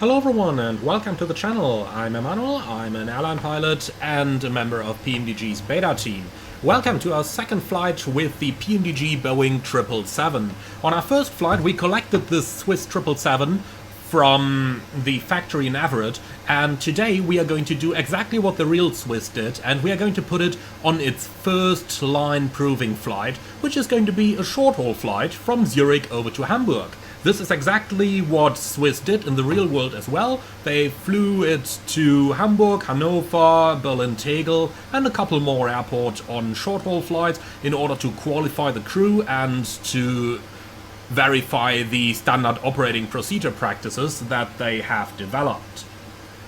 Hello everyone and welcome to the channel. I'm Emmanuel, I'm an airline pilot and a member of PMDG's beta team. Welcome to our second flight with the PMDG Boeing 777. On our first flight we collected this Swiss 777 from the factory in Everett, and today we are going to do exactly what the real Swiss did, and we are going to put it on its first line proving flight, which is going to be a short haul flight from Zurich over to Hamburg. This is exactly what Swiss did in the real world as well. They flew it to Hamburg, Hanover, Berlin Tegel and a couple more airports on short haul flights in order to qualify the crew and to verify the standard operating procedure practices that they have developed.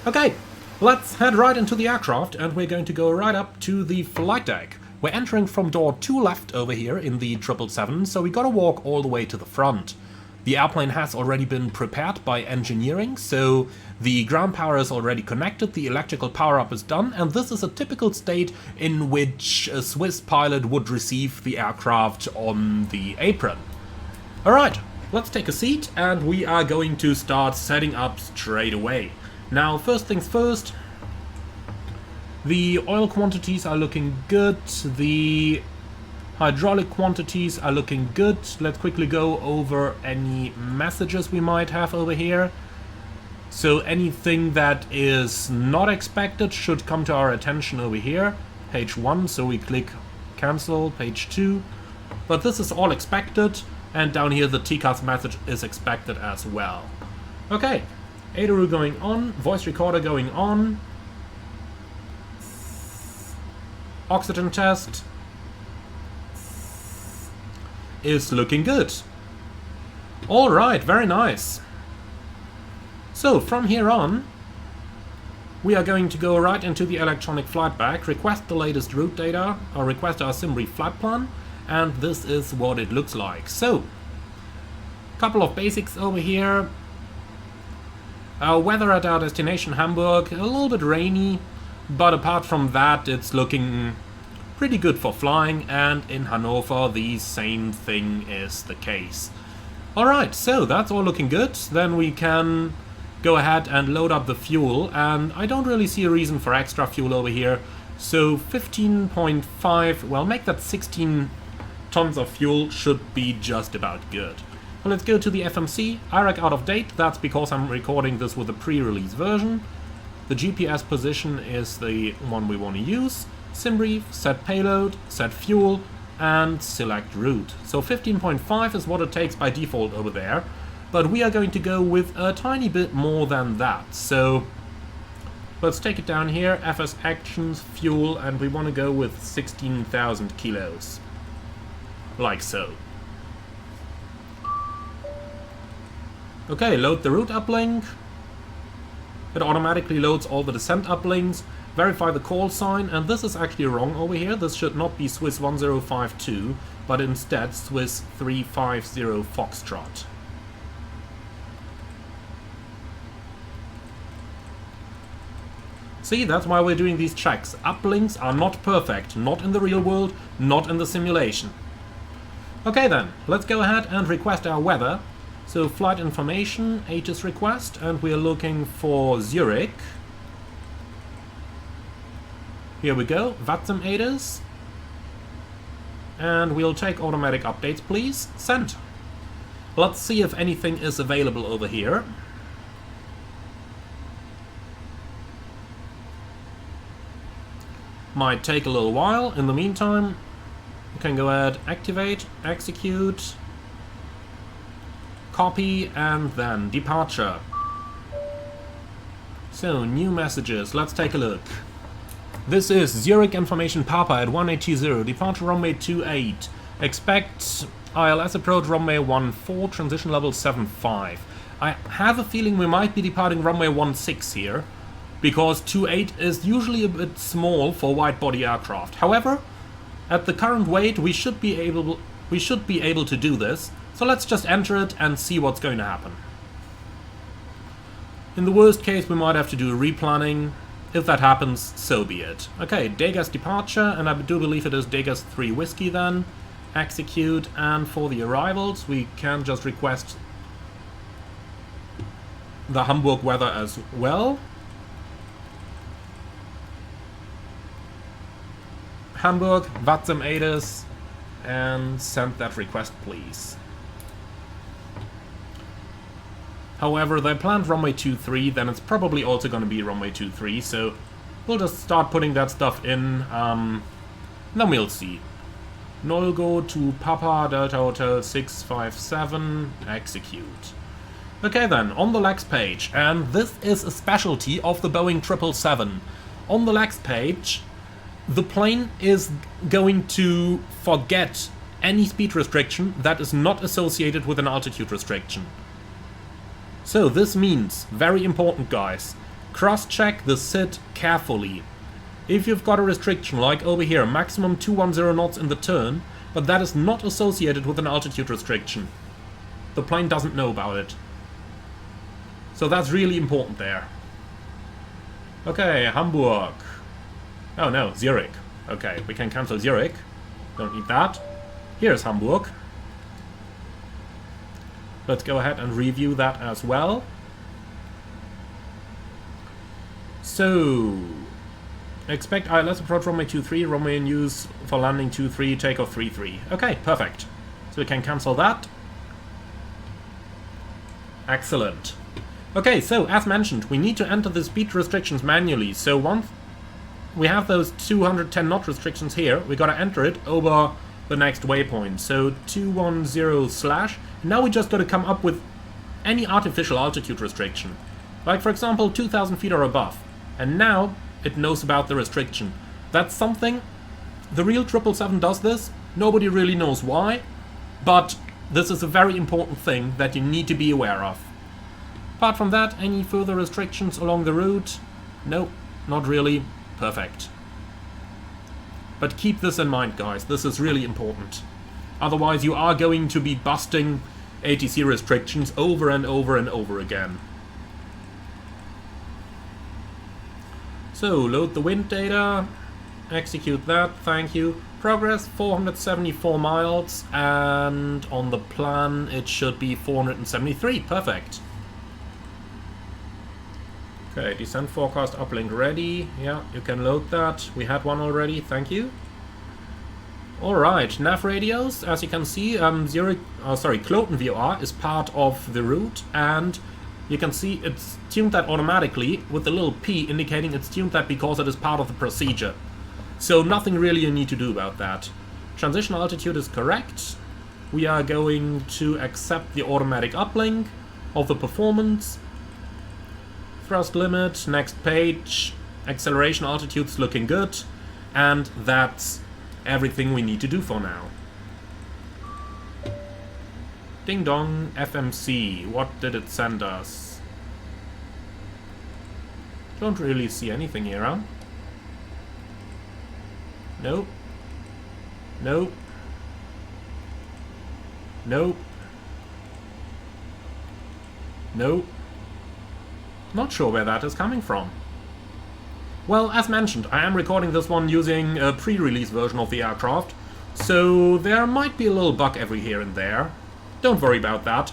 Okay, let's head right into the aircraft and we're going to go right up to the flight deck. We're entering from door 2 left over here in the 777, so we gotta walk all the way to the front. The airplane has already been prepared by engineering, so the ground power is already connected, the electrical power-up is done, and this is a typical state in which a Swiss pilot would receive the aircraft on the apron. Alright, let's take a seat and we are going to start setting up straight away. Now, first things first, the oil quantities are looking good, the hydraulic quantities are looking good. Let's quickly go over any messages we might have over here. So anything that is not expected should come to our attention over here. Page 1, so we click cancel, page 2. But this is all expected, and down here the TCAS message is expected as well. Okay, ADRU going on, voice recorder going on. Oxygen test is looking good. Alright, very nice. So from here on we are going to go right into the electronic flight bag, request the latest route data, or request our SimRief flight plan, and this is what it looks like. So, couple of basics over here. Weather at our destination Hamburg, a little bit rainy, but apart from that it's looking pretty good for flying, and in Hanover the same thing is the case. Alright, so that's all looking good. Then we can go ahead and load up the fuel, and I don't really see a reason for extra fuel over here. So 15.5, well, make that 16 tons of fuel should be just about good. Well, let's go to the FMC. IRAC out of date, that's because I'm recording this with a pre-release version. The GPS position is the one we want to use. SimRief, set payload, set fuel, and select route. So 15.5 is what it takes by default over there, but we are going to go with a tiny bit more than that. So let's take it down here, FS actions, fuel, and we want to go with 16,000 kilos. Like so. Okay, load the route uplink. It automatically loads all the descent uplinks. Verify the call sign, and this is actually wrong over here. This should not be Swiss 1052, but instead Swiss 350 Foxtrot. See, that's why we're doing these checks. Uplinks are not perfect, not in the real world, not in the simulation. Okay then, let's go ahead and request our weather. So flight information, ATIS request, and we're looking for Zurich. Here we go, VATSIM ATIS. And we'll take automatic updates, please. Send. Let's see if anything is available over here. Might take a little while. In the meantime, you can go ahead, activate, execute, copy, and then departure. So, new messages. Let's take a look. This is Zurich information Papa at 1820, departure runway 28. Expect ILS approach runway 14, transition level 75. I have a feeling we might be departing runway 16 here, because 28 is usually a bit small for wide-body aircraft. However, at the current weight we should be able to do this, so let's just enter it and see what's going to happen. In the worst case we might have to do a replanning. If that happens, so be it. Okay, Degas departure, and I do believe it is Degas 3 Whiskey then. Execute, and for the arrivals we can just request the Hamburg weather as well. Hamburg, Vatsum Adis, and send that request, please. However, they planned runway 23, then it's probably also going to be runway 23, so we'll just start putting that stuff in, then we'll see. Nolgo to Papa Delta Hotel 657, execute. Okay then, on the legs page, and this is a specialty of the Boeing 777. On the legs page, the plane is going to forget any speed restriction that is not associated with an altitude restriction. So this means, very important guys, cross-check the SID carefully. If you've got a restriction like over here, maximum 210 knots in the turn, but that is not associated with an altitude restriction, the plane doesn't know about it. So that's really important there. Okay, Hamburg. Oh no, Zurich. Okay, we can cancel Zurich. Don't need that. Here's Hamburg. Let's go ahead and review that as well. So, expect ILS approach runway 23, runway in use for landing 23, takeoff 33. Okay, perfect. So we can cancel that. Excellent. Okay, so as mentioned, we need to enter the speed restrictions manually. So once we have those 210 knot restrictions here, we gotta enter it over the next waypoint. So 210/. Now we just gotta come up with any artificial altitude restriction. Like for example 2000 feet or above. And now it knows about the restriction. That's something, the real 777 does this, nobody really knows why, but this is a very important thing that you need to be aware of. Apart from that, any further restrictions along the route? Nope, not really. Perfect. But keep this in mind, guys, this is really important. Otherwise you are going to be busting ATC restrictions over and over and over again. So, load the wind data, execute that, thank you. Progress 474 miles, and on the plan it should be 473, perfect. Okay, descent forecast uplink ready. Yeah, you can load that. We had one already, thank you. Alright, nav radios, as you can see, Cloten VR is part of the route, and you can see it's tuned that automatically with the little P indicating it's tuned that because it is part of the procedure. So nothing really you need to do about that. Transition altitude is correct. We are going to accept the automatic uplink of the performance. Thrust limit, next page, acceleration altitude's looking good, and that's everything we need to do for now. Ding dong, FMC, what did it send us? Don't really see anything here, huh? Nope. Nope. Nope. Nope. Not sure where that is coming from. Well, as mentioned, I am recording this one using a pre-release version of the aircraft, so there might be a little bug every here and there. Don't worry about that.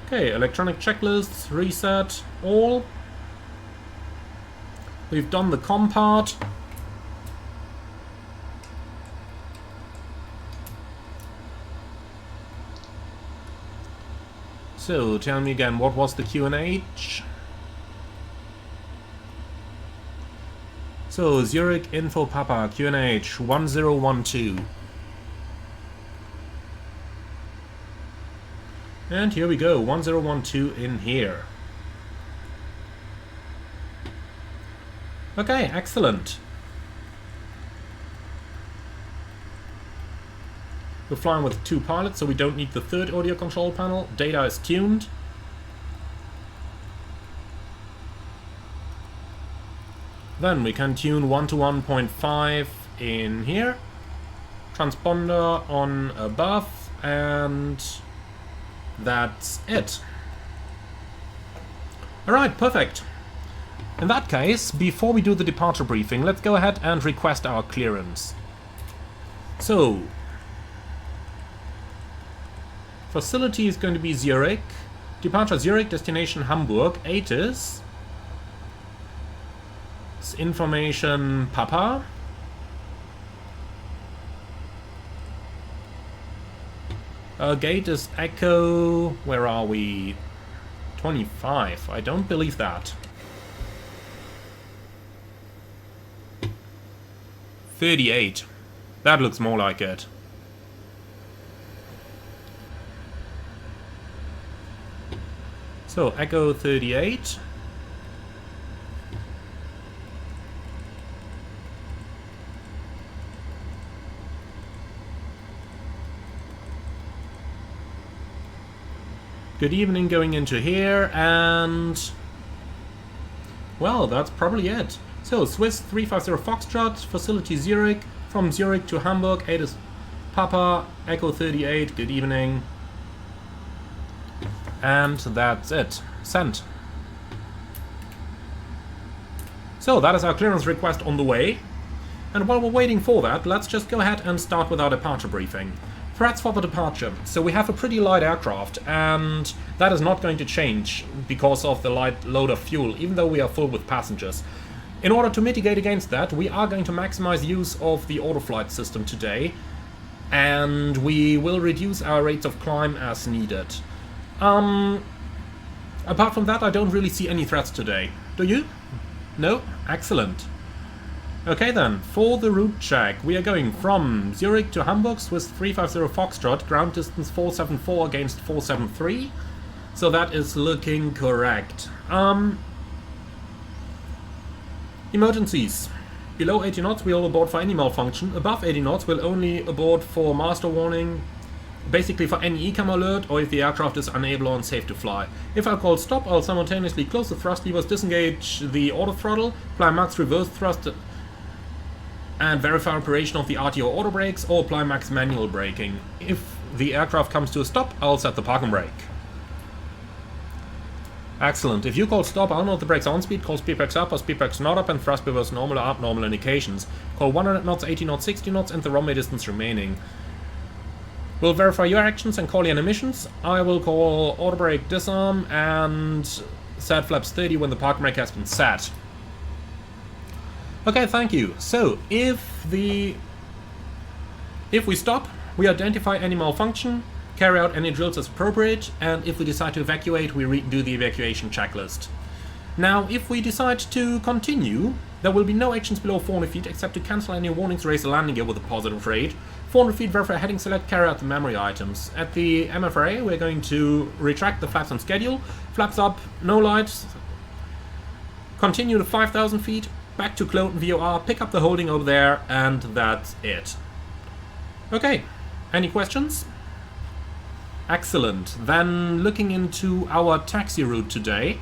Okay, electronic checklists, reset, all. We've done the com part. So, tell me again, what was the QNH? So, Zurich Info Papa, QNH 1012. And here we go, 1012 in here. Okay, excellent. We're flying with 2 pilots, so we don't need the 3rd audio control panel. Data is tuned. Then we can tune 1 to 1.5 in here. Transponder on above, and that's it. Alright, perfect. In that case, before we do the departure briefing, let's go ahead and request our clearance. So, facility is going to be Zurich. Departure Zurich, destination Hamburg. ATIS. Information Papa. Gate is Echo. Where are we? 25. I don't believe that. 38. That looks more like it. So, Echo 38. Good evening going into here, and well, that's probably it. So, Swiss 350 Foxtrot, facility Zurich, from Zurich to Hamburg, ATIS Papa, Echo 38, good evening. And that's it. Sent. So, that is our clearance request on the way. And while we're waiting for that, let's just go ahead and start with our departure briefing. Threats for the departure. So we have a pretty light aircraft, and that is not going to change because of the light load of fuel, even though we are full with passengers. In order to mitigate against that, we are going to maximize use of the autoflight system today, and we will reduce our rates of climb as needed. Apart from that, I don't really see any threats today. Do you? No? Excellent. Okay then, for the route check, we are going from Zurich to Hamburg, Swiss 350 Foxtrot, ground distance 474 against 473, so that is looking correct. Emergencies. Below 80 knots we'll abort for any malfunction, above 80 knots we'll only abort for master warning, basically for any ECAM alert or if the aircraft is unable or unsafe to fly. If I call stop, I'll simultaneously close the thrust levers, disengage the auto throttle, apply max reverse thrust, and verify operation of the RTO auto brakes, or apply max manual braking. If the aircraft comes to a stop, I'll set the parking brake. Excellent. If you call stop, I'll note the brakes on speed, call speed brakes up or speed brakes not up, and thrust reverse normal or up normal indications. Call 100 knots, 80 knots, 60 knots, and the runway distance remaining. We'll verify your actions and call in emissions. I will call auto brake disarm and set flaps 30 when the parking brake has been set. Okay, thank you. So, if we stop, we identify any malfunction, carry out any drills as appropriate, and if we decide to evacuate, we do the evacuation checklist. Now, if we decide to continue, there will be no actions below 400 feet except to cancel any warnings, raise the landing gear with a positive rate. 400 feet, verify heading select, carry out the memory items. At the MFRA, we're going to retract the flaps on schedule, flaps up, no lights, continue to 5,000 feet, back to Cloten VOR, pick up the holding over there, and that's it. Okay, any questions? Excellent. Then looking into our taxi route today.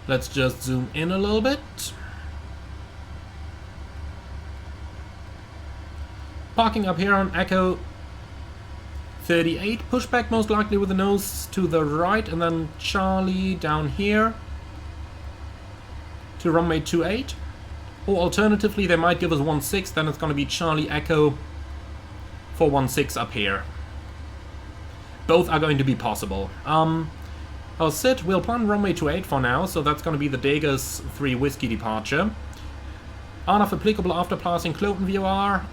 Let's just zoom in a little bit. Parking up here on Echo 38, pushback most likely with the nose to the right, and then Charlie down here to runway 28. Or alternatively, they might give us 16, then it's going to be Charlie Echo for 16 up here. Both are going to be possible. I'll sit, we'll plan runway 28 for now, so that's going to be the Degas 3 Whiskey departure. RNAV applicable after passing Cloten VOR.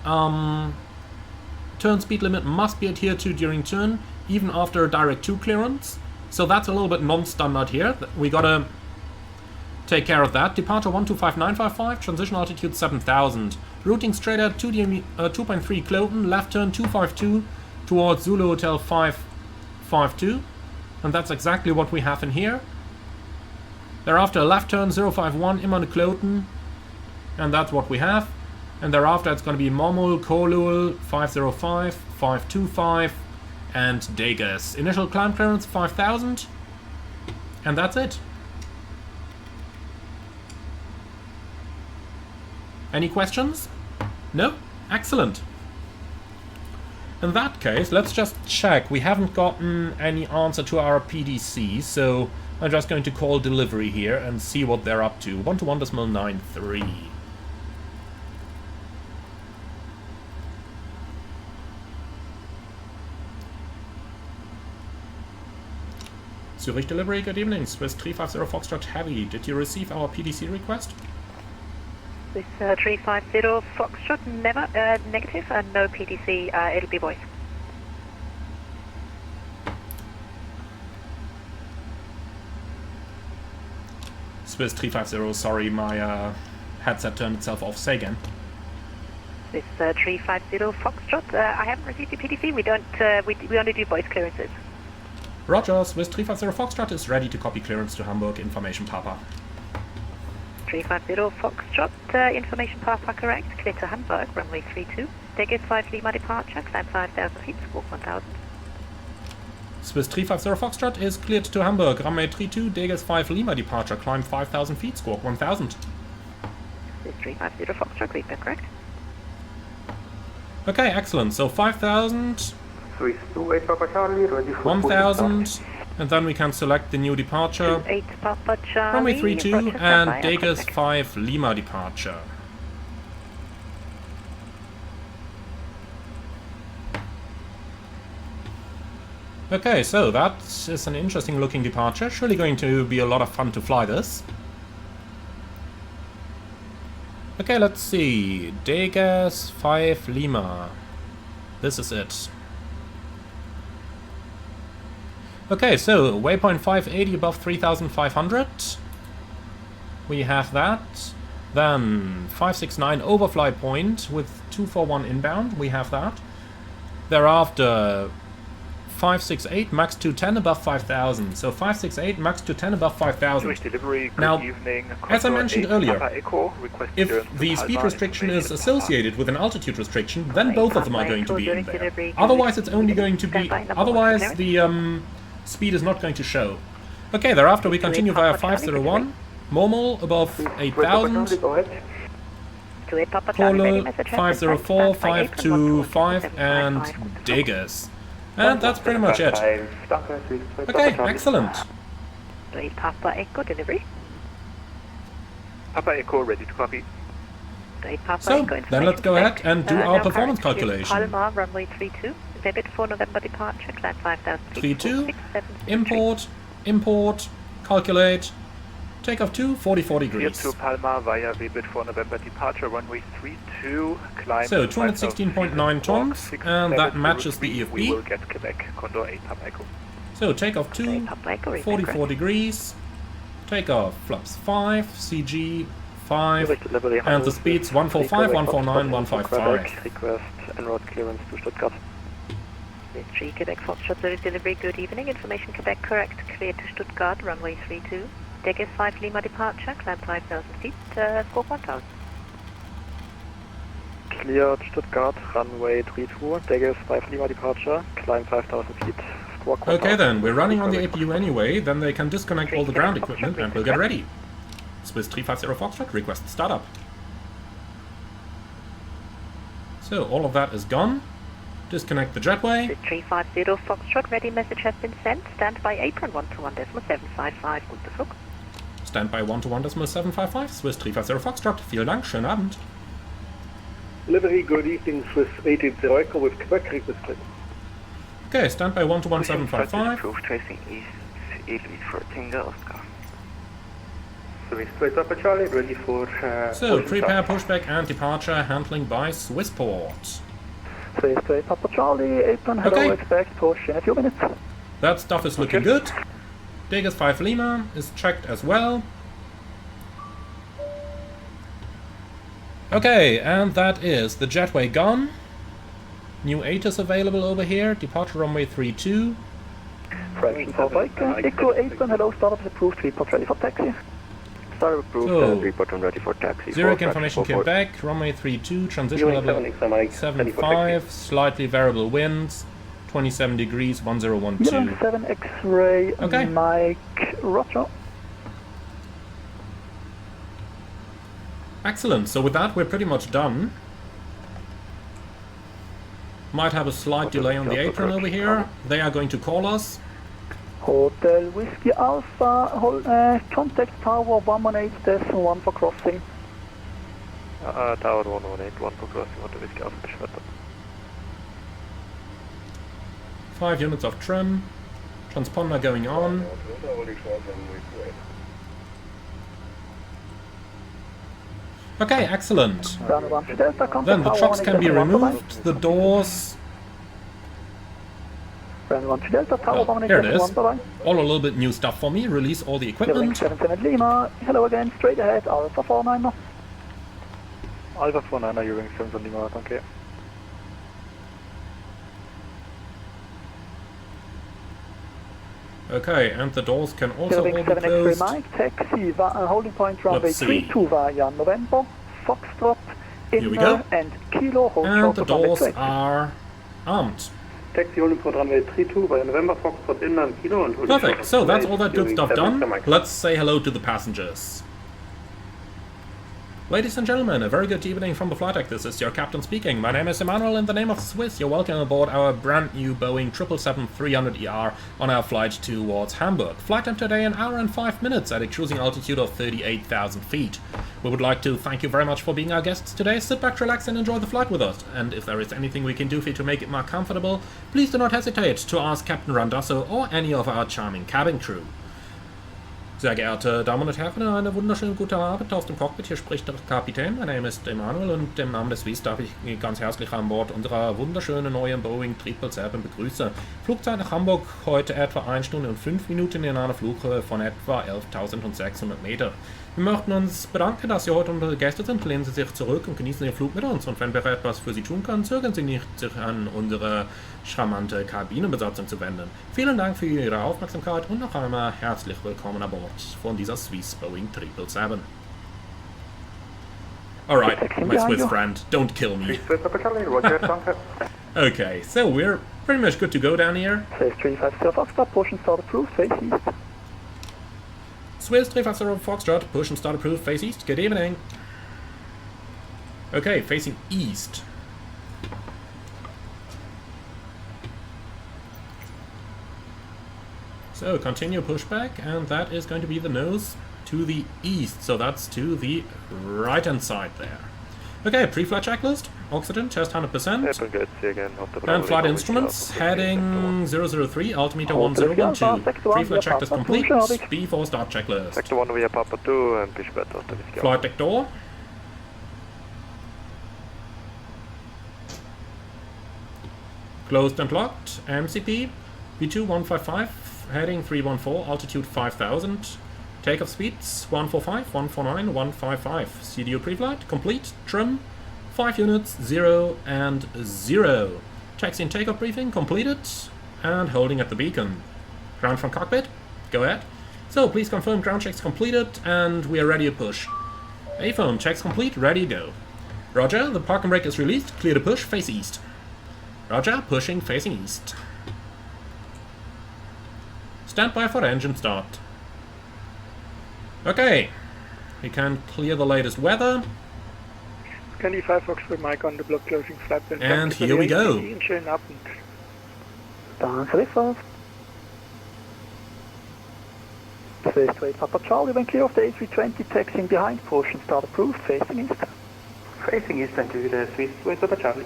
Turn speed limit must be adhered to during turn, even after direct 2 clearance. So that's a little bit non-standard here. We gotta take care of that. Departure 125955, transition altitude 7000. Routing straight at 2.3 Cloten, left turn 252 towards Zulu Hotel 552. And that's exactly what we have in here. Thereafter left turn 051, Imman Cloten, and that's what we have. And thereafter it's going to be Momul, Kolul, 505, 525, and Degas. Initial climb clearance 5000, and that's it. Any questions? No? Excellent. In that case, let's just check. We haven't gotten any answer to our PDC, so I'm just going to call delivery here and see what they're up to. 121.93. Zurich delivery, good evening. Swiss 350 Foxtrot Heavy. Did you receive our PDC request? Swiss 350 Foxtrot, never, negative, and no PDC, it'll be voice. Swiss 350, sorry, my headset turned itself off. Say again. Swiss 350 Foxtrot, I haven't received your PDC, we don't, we only do voice clearances. Roger, Swiss 350 Foxtrot is ready to copy clearance to Hamburg, information Papa. 350 Foxtrot, information Papa correct, clear to Hamburg, runway 32, Take 5 Lima departure, climb 5,000 feet, squawk 1,000. Swiss 350 Foxtrot is cleared to Hamburg, runway 32, Degas 5 Lima departure, climb 5,000 feet, squawk 1,000. Swiss 350 Foxtrot, read that correct. Okay, excellent, so 5,000, Swiss 28 Papa Charlie, ready for 1,000, and then we can select the new departure, 8 Papa Charlie, runway 32, Roger, and standby, Degas contact. 5 Lima departure. Okay, so that is an interesting looking departure. Surely going to be a lot of fun to fly this. Okay, let's see. Degas 5 Lima. This is it. Okay, so waypoint 580 above 3,500. We have that. Then 569 overfly point with 241 inbound. We have that. Thereafter 568 max 210 above 5,000. So 568 max 210 above 5,000. delivery, good Now, evening. as I mentioned earlier, Echo, request if clearance to the speed Palma, restriction is information associated with an altitude restriction, then both of them are going to be in there. Delivery, Otherwise, it's only going to be. Otherwise, the speed is not going to show. Okay, thereafter we continue via 501, Momo above 8,000, Go ahead. Polo 504, 525, and Degas. And that's pretty much it. Okay, excellent. Papa Echo delivery. Papa Echo, ready to copy. Papa So, Echo then let's go ahead information and do check. our Now performance currently calculation. Palma, runway 32, debit for November departure, climb 5,000 feet. 32, 6763. import, calculate, takeoff to 44 Clear degrees. to Palma via Rebit for November departure, runway 32, climb So 5,000 216.9 feet, tons, squawk and that 6703. matches the We will EFB. get Quebec, Condor 8 Papa Echo. So takeoff to Papa Echo, read that 44 correct. degrees, takeoff flaps 5, CG 5, and the speeds 145, 149, 155. Request en route clearance to Stuttgart. Swiss 3 Quebec Foxtrot Zurich delivery, good evening. Information Quebec correct, clear to Stuttgart, runway 32. Degas 5 Lima departure, climb 5,000 feet, squawk 1,000. Cleared Stuttgart, runway 32, Degas 5 Lima departure, climb 5,000 feet, squawk 1,000. Okay then, we're running on the APU anyway, then they can disconnect all the ground equipment and we'll get ready. Swiss 350 Foxtrot, request startup. So all of that is gone. Disconnect the jetway. Swiss 350 Foxtrot, ready message has been sent. Stand by apron 121.755, guten Flug. Standby 121.755, Swiss 350 Foxtrot. Vielen Dank, schönen Abend. Delivery, good evening, Swiss 880 Echo with Quebec request. Okay, standby 121.755. Proof tracing east, 8 for Tango Oscar. Swiss 2 Papa Charlie, ready for... So prepare pushback and departure handling by Swissport. Swiss 2 Papa Charlie, apron, hello, Okay. expect push in a few minutes. That stuff is looking good. Degas 5 Lima is checked as well. Okay, and that is the jetway gone. New Atus available over here. Departure runway 32. Fraction for bike, Echo, apron, hello, startup approved, report ready for taxi. Startup approved, So, report ready for taxi. Zurich information Quebec, runway 32, transition level 75, slightly variable winds, 27 degrees, 1012. 7 X-ray, Okay. Mike, Roger. Excellent, so with that we're pretty much done. Might have a slight delay on the apron over here. They are going to call us. Hotel Whiskey Alpha, contact Tower 118.1 for crossing. Tower 118.1 for crossing, Hotel Whiskey Alpha beschwert. 5 units of trim. Transponder going on. Okay, excellent. Then the trucks can be removed, the doors... Oh, here it is. All a little bit new stuff for me. Release all the equipment. 77 Lima, hello again, straight ahead, Alpha 49er. Alpha 49er, Yoke 7 Lima, danke. Okay, and the doors can also all be closed. Mike, taxi, holding point runway 32 via November, Foxtrot, Here we go. and Kilo, hold And short the of runway doors 20. are armed. Taxi holding port runway 32 via November, Foxtrot, Inland, Kilo and holding Perfect, so that's all that good stuff done. Let's say hello to the passengers. Ladies and gentlemen, a very good evening from the flight deck. This is your captain speaking. My name is Emmanuel. In the name of Swiss, you're welcome aboard our brand new Boeing 777-300ER on our flight towards Hamburg. Flight time today, 1 hour and 5 minutes at a cruising altitude of 38,000 feet. We would like to thank you very much for being our guests today. Sit back, relax and enjoy the flight with us. And if there is anything we can do for you to make it more comfortable, please do not hesitate to ask Captain Randazzo or any of our charming cabin crew. Sehr geehrte Damen und Herren, einen wunderschönen guten Abend aus dem Cockpit. Hier spricht der Kapitän. Mein Name ist Emanuel und im Namen des Swiss darf ich ganz herzlich an Bord unserer wunderschönen neuen Boeing 777 begrüßen. Flugzeit nach Hamburg heute etwa 1 Stunde und 5 Minuten in einer Flughöhe von etwa 11.600 Meter. Wir möchten uns bedanken, dass Sie heute unsere Gäste sind. Lehnen Sie sich zurück und genießen den Flug mit uns. Und wenn wir etwas für Sie tun können, zögern Sie nicht, sich an unsere charmante Kabinenbesatzung zu wenden. Vielen Dank für Ihre Aufmerksamkeit und noch einmal herzlich willkommen an Bord von dieser Swiss Boeing 777. Alright, my Swiss friend, don't kill me. Okay, so we're pretty much good to go down here. Swiss 350 Foxtrot, push and start approved, face east. Swiss 350 Foxtrot, push and start approved, face east. Good evening. Okay, facing east. So continue pushback, and that is going to be the nose to the east, so that's to the right hand side there. Okay, pre-flight checklist, oxygen, test 100%, and flight instruments, heading 003, altimeter 1012, pre-flight checklist complete, before start checklist. Sector 1 via Papa 2 and Pushback after Whiskey Alpha. Flight deck door. Closed and locked, MCP, V2 155, heading 314, altitude 5000, takeoff speeds 145, 149, 155, CDU pre-flight, complete, trim, 5 units, 0 and 0. Taxi and takeoff briefing completed, and holding at the beacon. Ground from cockpit, go ahead. So please confirm ground checks completed, and we are ready to push. A-phone, checks complete, ready to go. Roger, the parking brake is released, clear to push, face east. Roger, pushing, facing east. Stand by for engine start. Okay, we can clear the latest weather. Candy 5 Foxtrot Mike on the block closing flap. And here we go. Schönen Abend. Danke, Riffers. Swiss 2 Papa Charlie, when clear of the A320, taxiing behind, push and start approved, facing east. Facing east into the Swiss 2 Papa Charlie.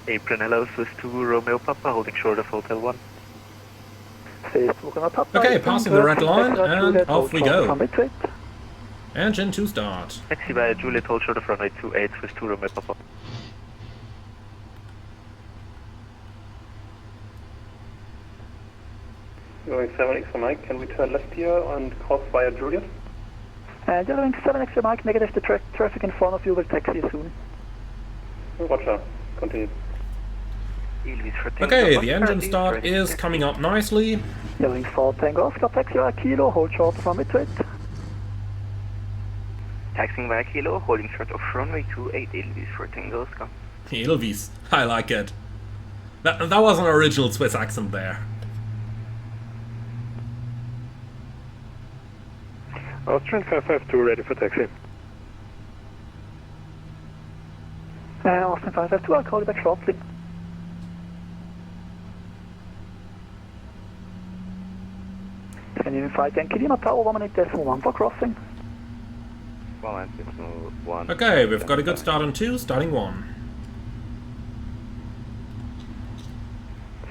Apron hello, Swiss 2 Romeo Papa, holding short of Hotel 1. Okay, passing the red line, and off we go. Engine to start. Taxi via Juliet, hold short of runway 28, Swiss 2 Romeo Papa. Going 7 extra Mike, can we turn left here and cross via Juliet? Going 7 extra Mike, negative, the traffic in front of you will taxi soon. Roger, continue. Okay, the engine start is coming up nicely. Yelling 4 Tango Oscar, taxi via Kilo, hold short of runway 28. Taxiing via Kilo, holding short of runway 28, Edelweiss for Tango Oscar. Edelweiss, I like it. That was an original Swiss accent there. Austrian 552 ready for taxi. Austin 552, I'll call you back shortly. Canadian Flight Yankee Lima Tower 118.1 for crossing. 1. Okay, we've got a good start on 2, starting 1.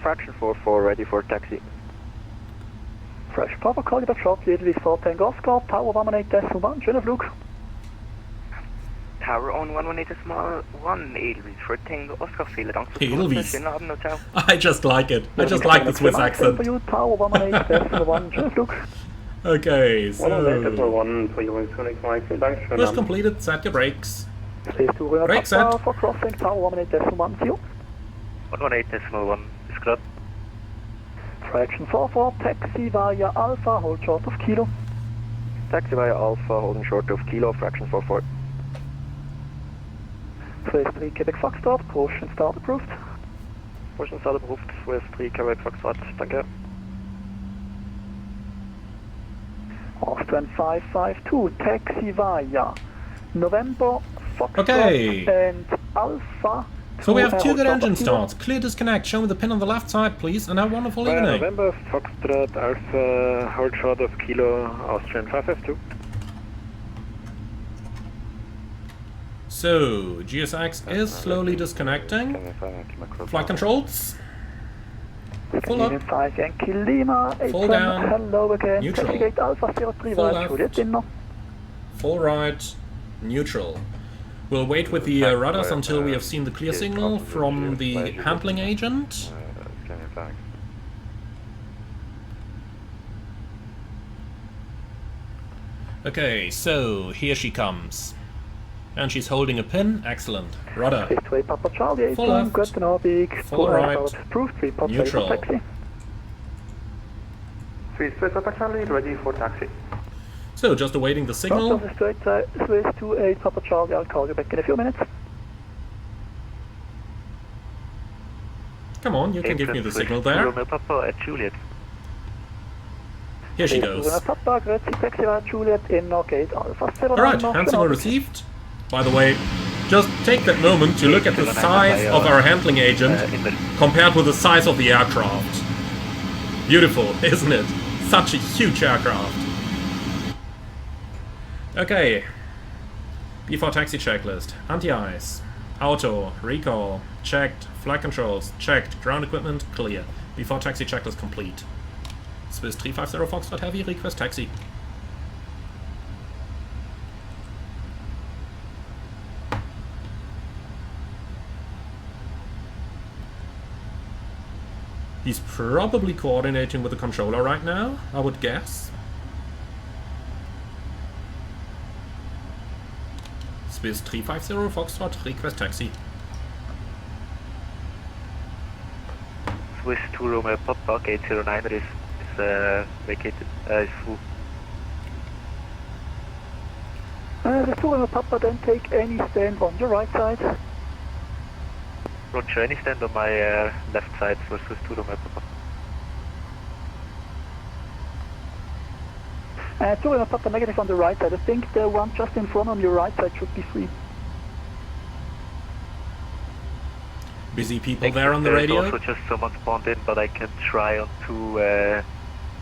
Fraction 44, ready for taxi. Fresh Papa, call you back shortly, Italy 4 Tango Oscar, Tower 118.1, schöner Flug. Tower on 118.1, Edelweiss for Tango Oscar, vielen Dank für Edelweiss. Schönen Abend noch, ciao. I just like it. I just like the Swiss accent. For you, Tower 118.1, schöner Flug. Okay, so... 1 for you, Sonic Mike, vielen Dank, schönen First Abend. completed, set your brakes. Please to Runa Brake Papa set. for crossing, Tower 118.1, see you. 118.1, ist grad. Fraction 44, taxi via Alpha, hold short of Kilo. Taxi via Alpha, holding short of Kilo, fraction 44. Swiss 3 Quebec Foxtrot, Potion start approved. Motion start approved, Swiss 3 Quebec Foxtrot, danke. Austrian 552, taxi via November, Foxtrot Okay. and Alpha. So we have two hold good short of engine Kilo. starts. Clear disconnect. Show me the pin on the left side, please, and have a wonderful evening. November Foxtrot Alpha, hold short of Kilo, Austrian 552. So, GSX is slowly disconnecting. Flight controls. Full up. Canadian 5 Yankee Lima, Full Apron, down. hello again, Neutral. taxi gate Alpha 03 Full via left. Juliet Dinner. Full right. Neutral. We'll wait with the rudders until we have seen the clear signal from the handling agent. Okay, so here she comes. And she's holding a pin. Excellent. Rudder. This way, Papa Charlie, Full Apron, left. Great Nordic, Full right. approved, 3 Papa Neutral. taxi. Swiss Papa Charlie, ready for taxi. So, just awaiting the Front signal. of the straight side, Swiss 28 Papa Charlie, I'll call you back in a few minutes. Come on, you can give me the signal there. Papa at Juliet. Here she Runa goes. Papa, Grazie, taxi via Juliet, Inner Gate Alpha 09. Alright, hand signal received. By the way, just take that moment to look at the size of our handling agent compared with the size of the aircraft. Beautiful, isn't it? Such a huge aircraft. Okay. B4 taxi checklist. Anti-ice. Auto. Recall. Checked. Flight controls. Checked. Ground equipment. Clear. B4 taxi checklist complete. Swiss 350 Foxtrot Heavy. Request taxi. He's probably coordinating with the controller right now, I would guess. Swiss 350 Foxtrot, request taxi. Swiss 2 Romeo Papa, gate 09 is vacated, is full. The 2 Runa Papa, then take any stand on your right side. Roger, any stand on my left side for Swiss 2 Romeo Papa. 2 Runa Papa, negative on the right side. I think the one just in front on your right side should be free. Busy people there on the radio. There's also just someone spawned in, but I can try on to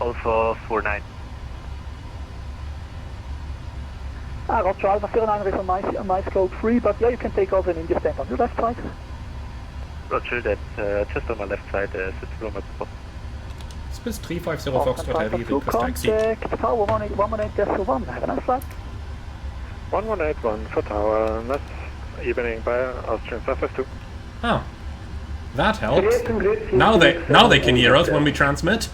Alpha 49. Roger, Alpha 09 is on my scope free, but yeah, you can take also an India stand on your left side. Roger, that's just on my left side, Swiss Romeo Papa. Swiss 350 Foxtrot Heavy, request taxi. Contact Tower 118.1, have a nice flight. 1181 for Tower, nice evening by Austrian 552. Oh, that helps. Now they can hear us when we transmit.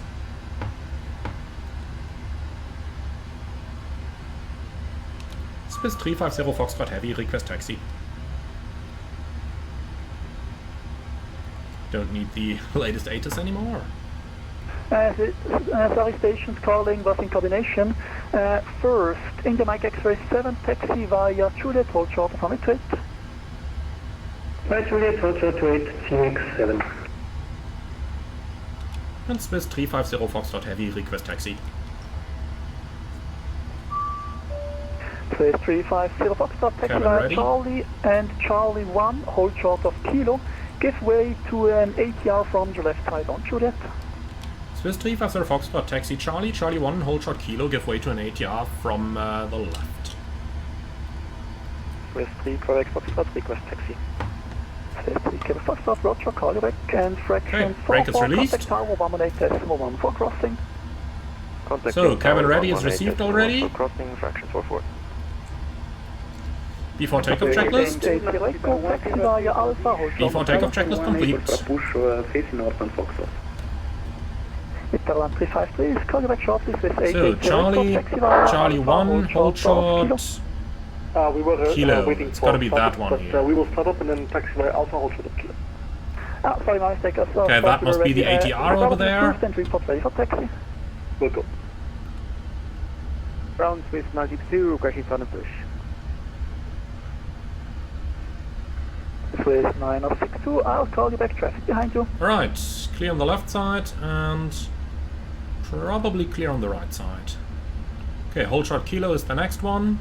Swiss 350 Foxtrot Heavy, request taxi. Don't need the latest ATIS anymore. Sorry, stations calling was in coordination. First, India Mike X-ray 7 taxi via Juliet, hold short of 108. By Juliet, hold short to 8, CX 7. And Swiss 350 Foxtrot Heavy, request taxi. Swiss 350 Foxtrot, taxi Cabin via ready. Charlie and Charlie 1, hold short of Kilo. Give way to an ATR from your left side on Juliet. Swiss 350 Foxtrot, taxi Charlie, Charlie 1, hold short Kilo, give way to an ATR from the left. Swiss 3 correct Foxtrot, request taxi. Swiss 3 Kilo Foxtrot, roger, call you back and fraction Okay, brake is 4 released. contact tower 118.1 for crossing. Contact So, tower cabin ready is 118.1 received already. for crossing, fraction 44. Before takeoff checklist. Taxi via Alpha, hold short. Before takeoff checklist complete. Push facing north on Foxtrot. Victor 1353, call you back shortly with 880. So, Charlie, taxi via Charlie Alpha, 1, hold of short. Kilo. We were Kilo. waiting It's for gotta be startup, that one but, here. we will start up and then taxi by Alpha hold short of Kilo. Sorry, my mistake. Okay, that must be the ATR over there. And report ready for taxi. We'll go. Brown Swiss 962, crashing on a push. Swiss 9062, I'll call you back, traffic behind you. Alright, clear on the left side and probably clear on the right side. Okay, hold short Kilo is the next one.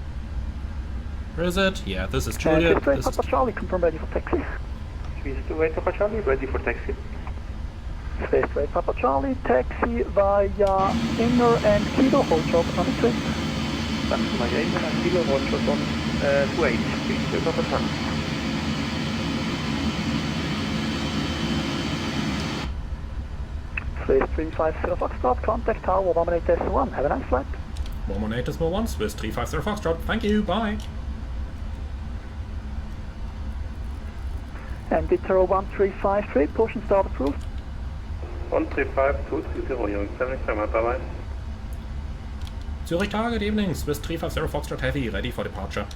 Where is it? Yeah, this is Juliet. Swiss This is... Papa Charlie, confirm ready for taxi. Swiss 2 Papa Charlie, ready for taxi. Swiss 2 Papa Charlie, taxi via Inner and Kilo, hold short on the twin. Taxi by Inner and Kilo, hold short on 28. Swiss 2 Papa Charlie. Swiss 350 Foxtrot, contact tower 118.1, have a nice flight. 118.1, Swiss 350 Foxtrot. Thank you, bye. And Ditto 1353, push and start approved. 135230, Yoke 75, bye bye. Zurich Tower, good evening. Swiss 350 Foxtrot Heavy, ready for departure.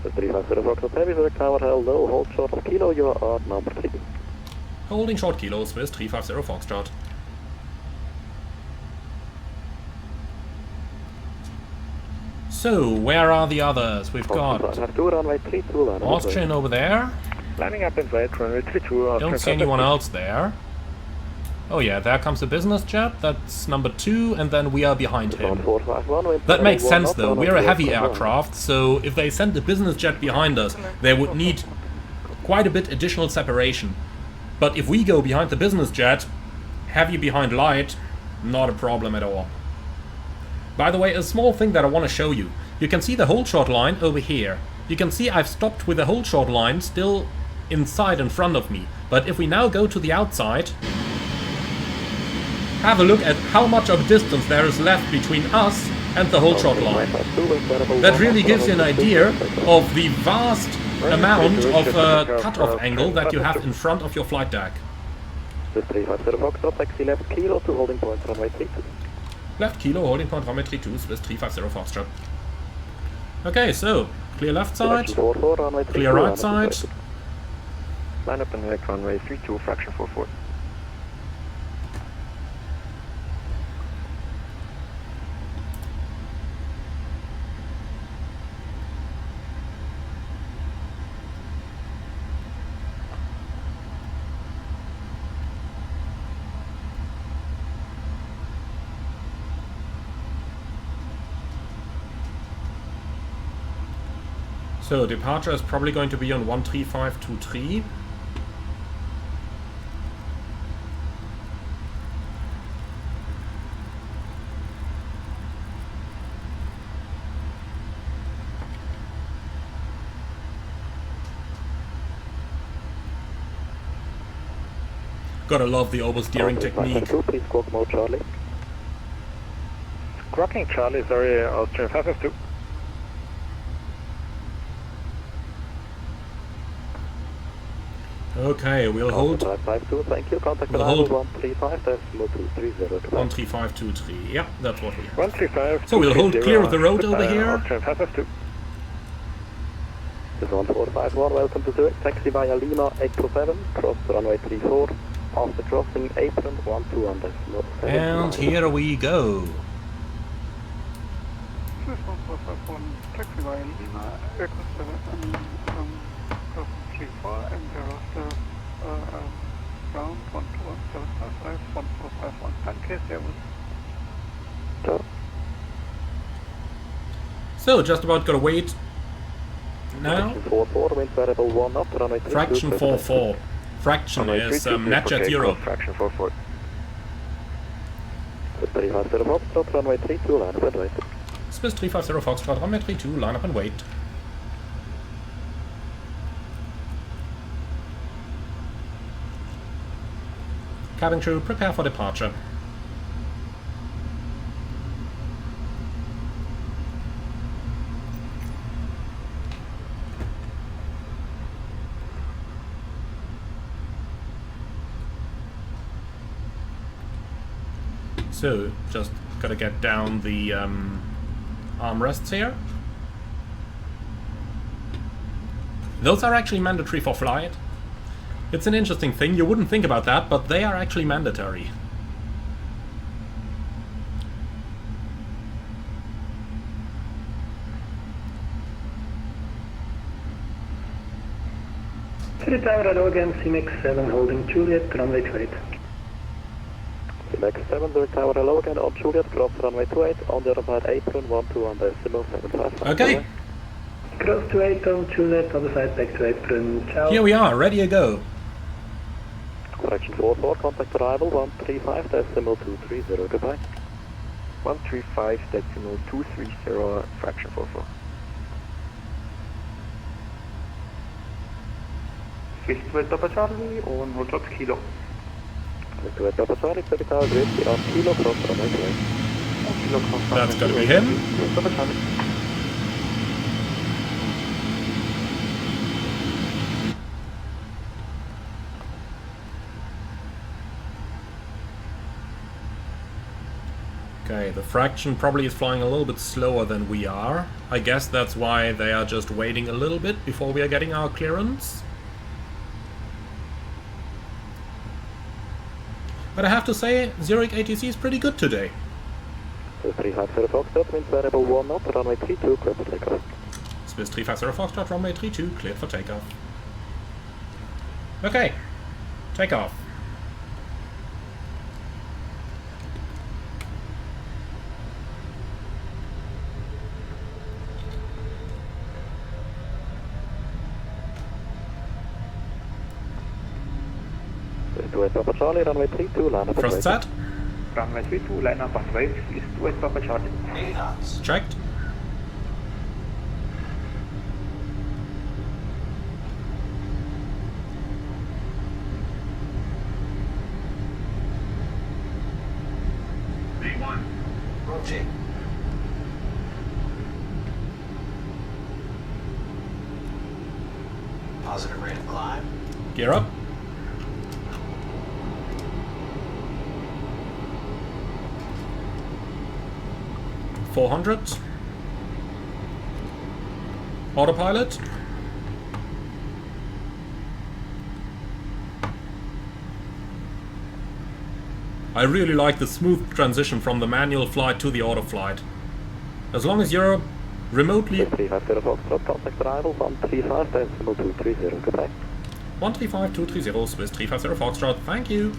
Swiss 350 Foxtrot Heavy, Zurich Tower, hello, hold short of Kilo, you are at number 3. Holding short Kilo, Swiss 350 Foxtrot. So, where are the others? We've got Austrian over there. Lining up in flight, runway 32. Don't see anyone else there. Oh yeah, there comes a business jet. That's number 2, and then we are behind him. That makes sense though. We're a heavy aircraft, so if they send a business jet behind us, they would need quite a bit additional separation. But if we go behind the business jet, heavy behind light, not a problem at all. By the way, a small thing that I want to show you. You can see the hold short line over here. You can see I've stopped with the hold short line still inside in front of me. But if we now go to the outside, have a look at how much of distance there is left between us and the hold short line. That really gives you an idea of the vast amount of cut-off angle that you have in front of your flight deck. Left Kilo to holding point runway 32. Left Kilo, holding point runway 32, Swiss 350 Foxtrot. Okay, so, clear left side, clear right side. Line up and direct runway 32, fraction 44. So, departure is probably going to be on 13523. Gotta love the oversteering technique. Please squawk mode Charlie. Squawking Charlie, sorry, Austrian 552. Okay, we'll hold 552, thank you. Contact We'll hold 135, decimal 230. 13523. Yeah, that's what we have. 135. So we'll hold clear of the road over here. Austrian 552. This is 1451, welcome to Zurich. Taxi via Lima 827, cross runway 34. After crossing apron 12 on decimal. And here we go. Swiss 1451, taxi via Lima 827 crossing 34 and thereafter ground 121.755, 1451, pancake, there was... So, just about gotta wait now. Fraction 44, wind variable 1 knot, runway 32. Fraction 44. Fraction is NetJet 0. Fraction 44. 350 Foxtrot, runway 32, line up and wait. Swiss 350 Foxtrot, runway 32, line up and wait. Cabin crew, prepare for departure. So, just gotta get down the armrests here. Those are actually mandatory for flight. It's an interesting thing, you wouldn't think about that, but they are actually mandatory. To the tower, hello again, CMX 7 holding Juliet, runway 28. CMX 7, Zurich Tower, hello again, on Juliet, cross runway 28, on the other side apron, 12.75. Okay. Cross to 8 on Juliet, other side back to apron, ciao. Here we are, ready to go. Correction 44, contact arrival 135.230, goodbye. 135.230, fraction 44. Swiss to Papa Charlie on Roger Kilo. To Papa Charlie, 30 Tower, grid, on Kilo, cross runway 28. Kilo cross That's gotta be him. Papa Charlie. Okay, the fraction probably is flying a little bit slower than we are. I guess that's why they are just waiting a little bit before we are getting our clearance. But I have to say, Zurich ATC is pretty good today. 350 Foxtrot, wind variable 1 knot, runway 32, clear for takeoff. Swiss 350 Foxtrot, runway 32, cleared for takeoff. Okay, takeoff. To Papa Charlie, runway 32, line up and Thrust wait. set, Runway 32, line up and wait. Swiss to Papa Charlie. checked. B1, rotate. Positive rate of climb. Gear up. $400. Autopilot. I really like the smooth transition from the manual flight to the auto flight. As long as you're remotely 350 Foxtrot, contact arrival 135.230, goodbye. 135.230 Swiss 350 Foxtrot, thank you.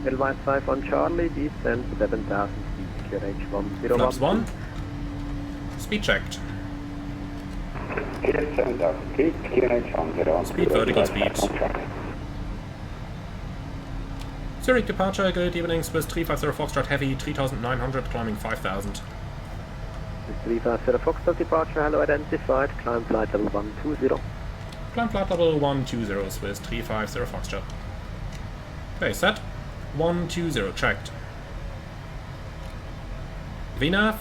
Airline 5 on Charlie, descent 7000 feet, QNH 101. Flaps 1. Speed checked. Speed 7000 feet, QNH 101. Speed, vertical speed. Zurich departure, good evening, Swiss 350 Foxtrot Heavy, 3900, climbing 5000. 350 Foxtrot departure, hello identified, climb flight level 120. Climb flight level 120, Swiss 350 Foxtrot. Okay, set. 120, checked. VNAV.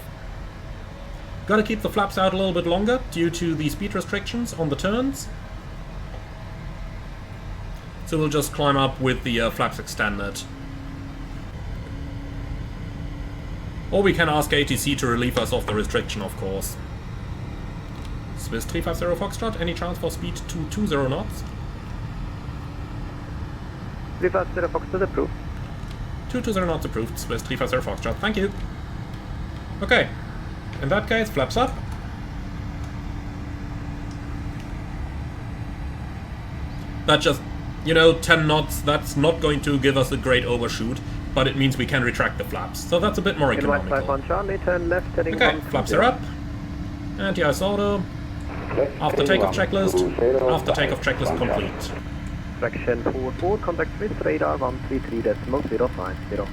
Gotta keep the flaps out a little bit longer due to the speed restrictions on the turns. So we'll just climb up with the flaps extended. Or we can ask ATC to relieve us of the restriction, of course. Swiss 350 Foxtrot, any chance for speed to 20 knots? 350 Foxtrot approved. 220 knots approved, Swiss 350 Foxtrot, thank you. Okay, in that case, flaps up. That just, you know, 10 knots, that's not going to give us a great overshoot. but it means we can retract the flaps, so that's a bit more Invite economical. 51 Charlie, turn left heading Okay, 120. flaps are up. Anti-ice auto. After takeoff checklist. After takeoff checklist complete. Traction 44, contact Swiss radar 133.050.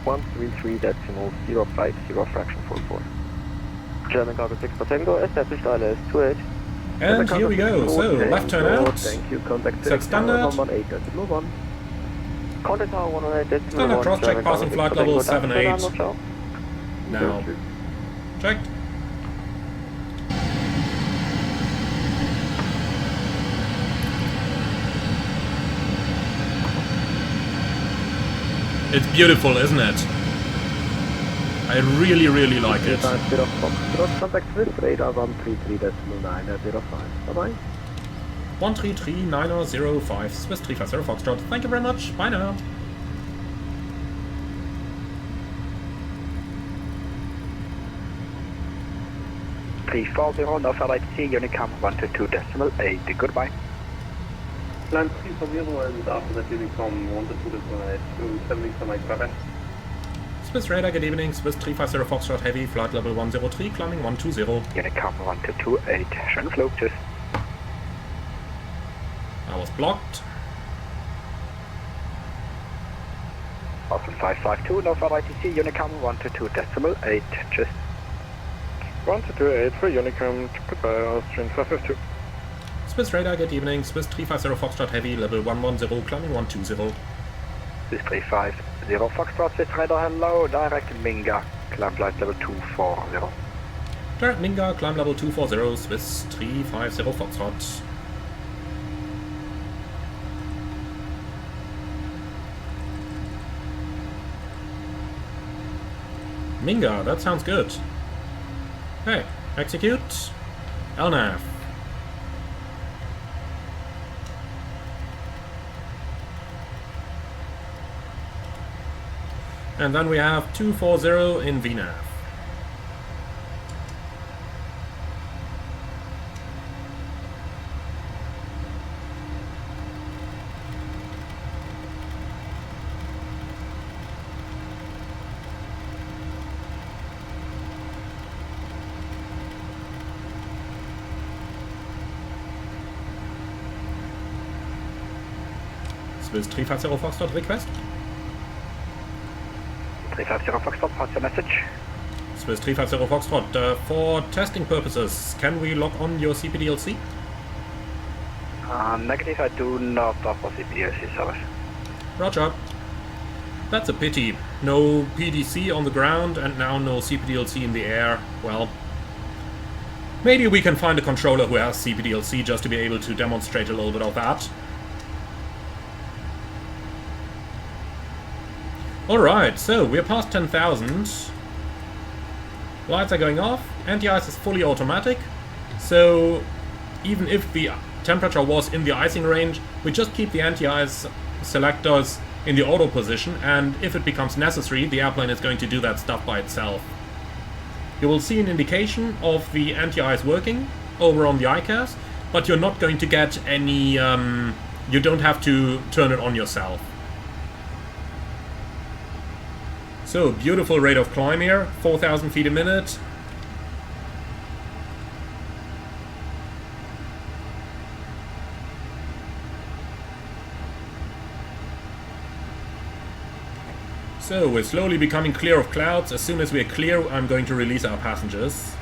133.050, fraction 44. German cargo 6 Tango, established ILS 28. And here we go, so left turn out. Thank you, contact Set standard. 118.1. Contact tower 118.1. Standard cross check passing flight level 78. Now, checked. It's beautiful, isn't it? I really, really like it. Contact Swiss radar 133.905. Bye-bye. 1339005 Swiss 350 Foxtrot. Thank you very much. Bye now. Alpha Right C, Unicom 122.8. Goodbye. Land 340 and after that Unicom 122.8 to 70 bye-bye. Swiss radar, good evening. Swiss 350 Foxtrot Heavy, flight level 103, climbing 120. Unicom 122.8. Schönen Flug, tschüss. I was blocked. Austin 552, Alpha Right C, Unicom 122.8. Tschüss. 128 for Unicom, goodbye, Austrian 552. Swiss radar, good evening. Swiss 350 Foxtrot Heavy, level 110, climbing 120. Swiss 350 Foxtrot, Swiss radar, hello, direct Minga, climb flight level 240. Direct Minga, climb level 240, Swiss 350 Foxtrot. Minga, that sounds good. Hey, execute. LNAV. And then we have 240 in VNAV. Swiss 350 Foxtrot request. 350 Foxtrot, pass your message. Swiss 350 Foxtrot, for testing purposes, can we lock on your CPDLC? Negative, I do not offer CPDLC service. Roger. That's a pity. No PDC on the ground and now no CPDLC in the air. Well, maybe we can find a controller who has CPDLC just to be able to demonstrate a little bit of that. Alright, so we're past 10,000. Lights are going off. Anti-ice is fully automatic. So even if the temperature was in the icing range, we just keep the anti-ice selectors in the auto position, and if it becomes necessary, the airplane is going to do that stuff by itself. You will see an indication of the anti-ice working over on the ICAS, but you're not going to get any... you don't have to turn it on yourself. So, beautiful rate of climb here, 4,000 feet a minute. So, we're slowly becoming clear of clouds. As soon as we're clear, I'm going to release our passengers.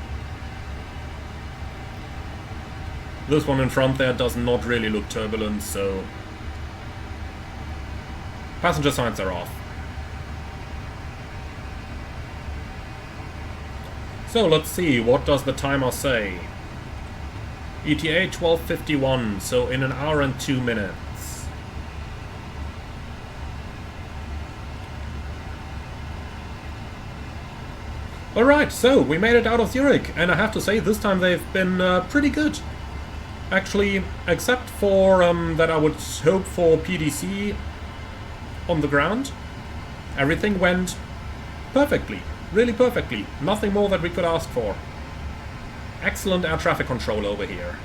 This one in front there does not really look turbulent, so... passenger signs are off. So let's see, what does the timer say? ETA 12:51, so in an hour and 2 minutes. Alright, so we made it out of Zurich, and I have to say this time they've been pretty good. Actually, except for that I would hope for PDC on the ground, everything went perfectly. Really perfectly. Nothing more that we could ask for. Excellent air traffic control over here.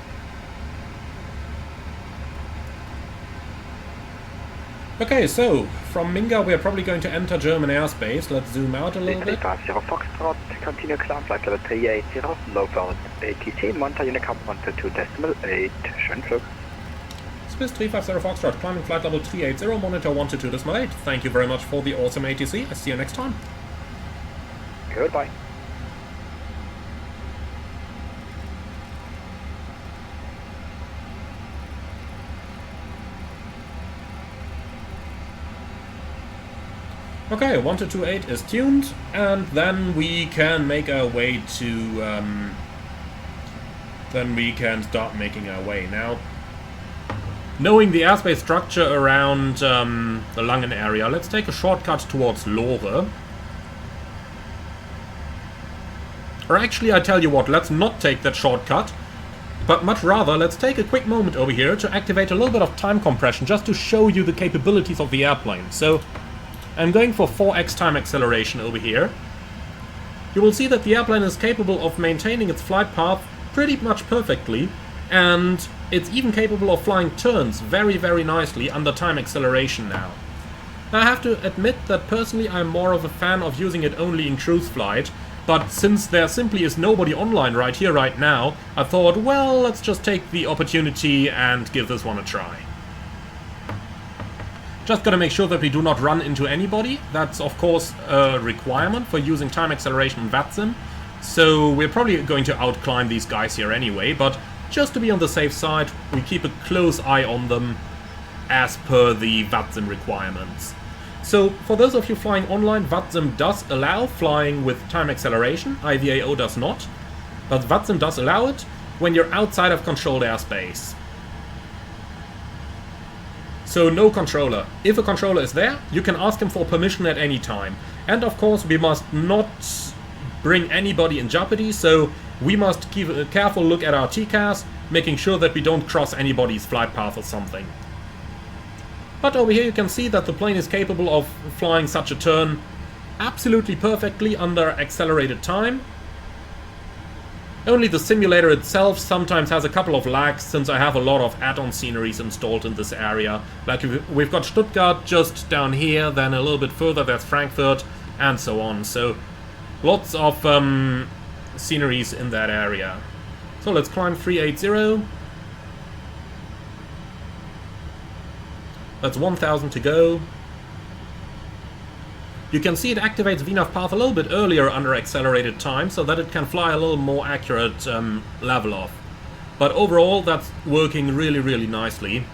Okay, so from Minga we are probably going to enter German airspace. Let's zoom out a little bit. 350 Foxtrot, continue climb flight level 380, low power ATC, monitor Unicamp 122.8, schönen Flug. Swiss 350 Foxtrot, climbing flight level 380, monitor 122.8. Thank you very much for the awesome ATC. I'll see you next time. Goodbye. Okay, 1228 is tuned, and then we can make our way to... then we can start making our way. Now, knowing the airspace structure around the Langen area, let's take a shortcut towards Lore. Or actually, I tell you what, let's not take that shortcut, but much rather, let's take a quick moment over here to activate a little bit of time compression, just to show you the capabilities of the airplane. So, I'm going for 4x time acceleration over here. You will see that the airplane is capable of maintaining its flight path pretty much perfectly, and it's even capable of flying turns very, very nicely under time acceleration now. Now I have to admit that personally I'm more of a fan of using it only in cruise flight, but since there simply is nobody online right here, right now, I thought, well, let's just take the opportunity and give this one a try. Just gotta make sure that we do not run into anybody. That's of course a requirement for using time acceleration in VATSIM. So we're probably going to outclimb these guys here anyway, but just to be on the safe side, we keep a close eye on them as per the VATSIM requirements. So for those of you flying online, VATSIM does allow flying with time acceleration, IVAO does not, but VATSIM does allow it when you're outside of controlled airspace. So no controller. If a controller is there, you can ask him for permission at any time. And of course we must not bring anybody in jeopardy, so we must keep a careful look at our TCAS, making sure that we don't cross anybody's flight path or something. But over here you can see that the plane is capable of flying such a turn absolutely perfectly under accelerated time. Only the simulator itself sometimes has a couple of lags, since I have a lot of add-on sceneries installed in this area. Like we've got Stuttgart just down here, then a little bit further there's Frankfurt, and so on. So lots of sceneries in that area. So let's climb 380. That's 1000 to go. You can see it activates VNAV path a little bit earlier under accelerated time, so that it can fly a little more accurate level off. But overall, that's working really, really nicely.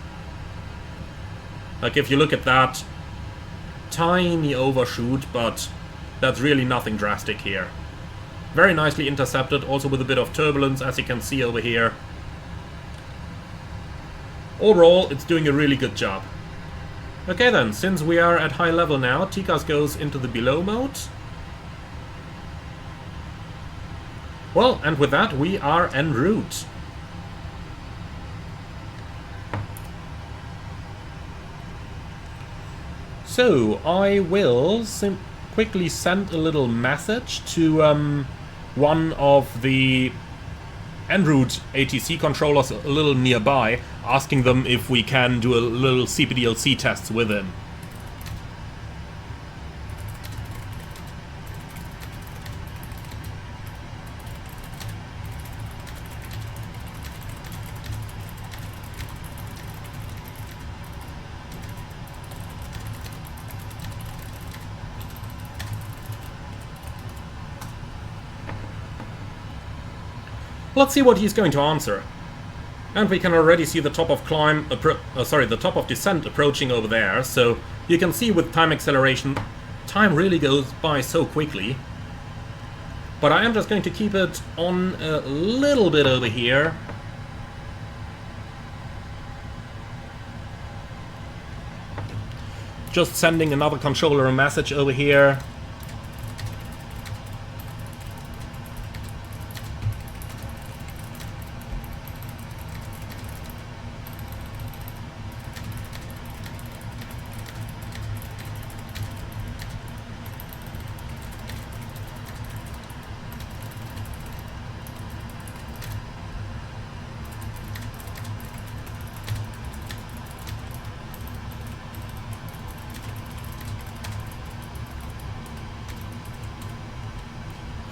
Like if you look at that, tiny overshoot, but that's really nothing drastic here. Very nicely intercepted, also with a bit of turbulence, as you can see over here. Overall, it's doing a really good job. Okay then, since we are at high level now, TCAS goes into the below mode. Well, and with that we are en route. So, I will quickly send a little message to one of the en route ATC controllers a little nearby, asking them if we can do a little CPDLC tests with him. Let's see what he's going to answer. And we can already see the top of the top of descent approaching over there. So you can see with time acceleration, time really goes by so quickly. But I am just going to keep it on a little bit over here. Just sending another controller a message over here.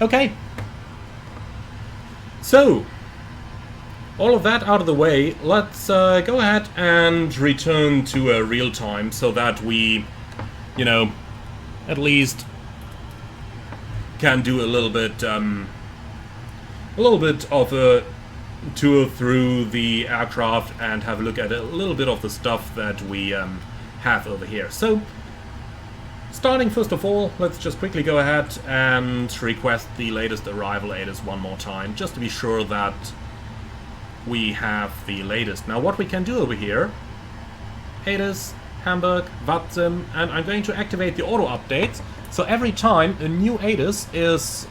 Okay. So, all of that out of the way, let's go ahead and return to real time so that we, you know, at least can do a little bit of a tour through the aircraft and have a look at a little bit of the stuff that we have over here. So, starting first of all, let's just quickly go ahead and request the latest arrival ATIS one more time, just to be sure that we have the latest. Now what we can do over here, ATIS, Hamburg, VATSIM, and I'm going to activate the auto updates, so every time a new ATIS is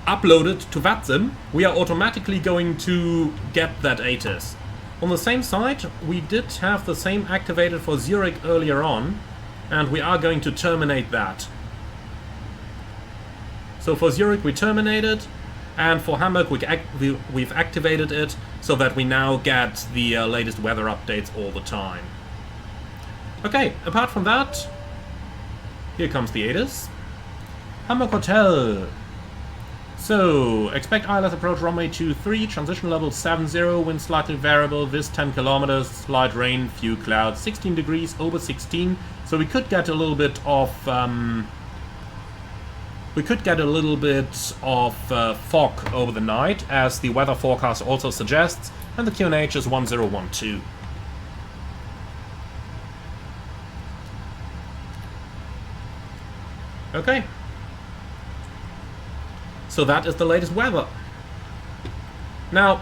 uploaded to VATSIM, we are automatically going to get that ATIS. On the same side, we did have the same activated for Zurich earlier on, and we are going to terminate that. So for Zurich we terminated, and for Hamburg we've activated it so that we now get the latest weather updates all the time. Okay, apart from that, here comes the ATIS. Hamburg Hotel. So, expect ILS approach runway 23, transition level 70, wind slightly variable, VIS 10 kilometers, slight rain, few clouds, 16 degrees, over 16. So we could get a little bit of fog over the night, as the weather forecast also suggests, and the QNH is 1012. Okay. So that is the latest weather. Now,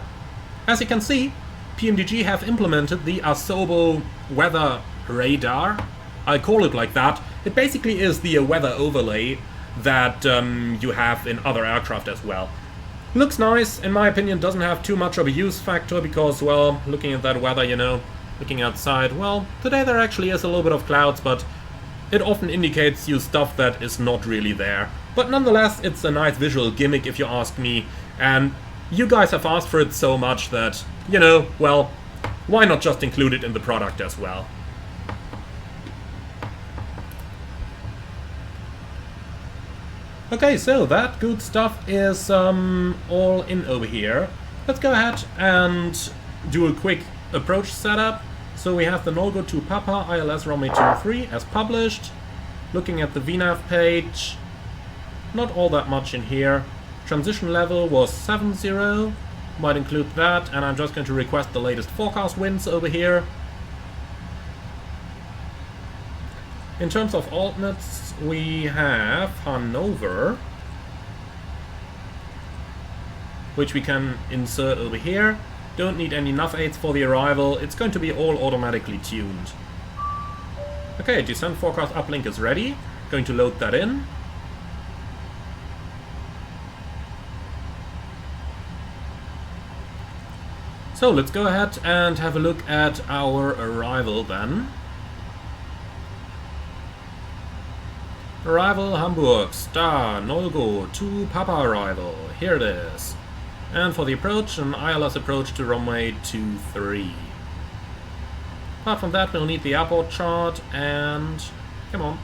as you can see, PMDG have implemented the Asobo weather radar. I call it like that. It basically is the weather overlay that you have in other aircraft as well. Looks nice, in my opinion, doesn't have too much of a use factor because, well, looking at that weather, you know, looking outside, well, today there actually is a little bit of clouds, but it often indicates you stuff that is not really there. But nonetheless, it's a nice visual gimmick if you ask me, and you guys have asked for it so much that, you know, well, why not just include it in the product as well? Okay, so that good stuff is all in over here. Let's go ahead and do a quick approach setup. So we have the Nolgo to Papa ILS runway 23 as published. Looking at the VNAV page, not all that much in here. Transition level was 70, might include that, and I'm just going to request the latest forecast winds over here. In terms of alternates, we have Hanover, which we can insert over here. Don't need any nav aids for the arrival, it's going to be all automatically tuned. Okay, descent forecast uplink is ready. Going to load that in. So let's go ahead and have a look at our arrival then. Arrival Hamburg, star, Nolgo, to Papa arrival, here it is. And for the approach, an ILS approach to runway 23. Apart from that, we'll need the airport chart and, come on,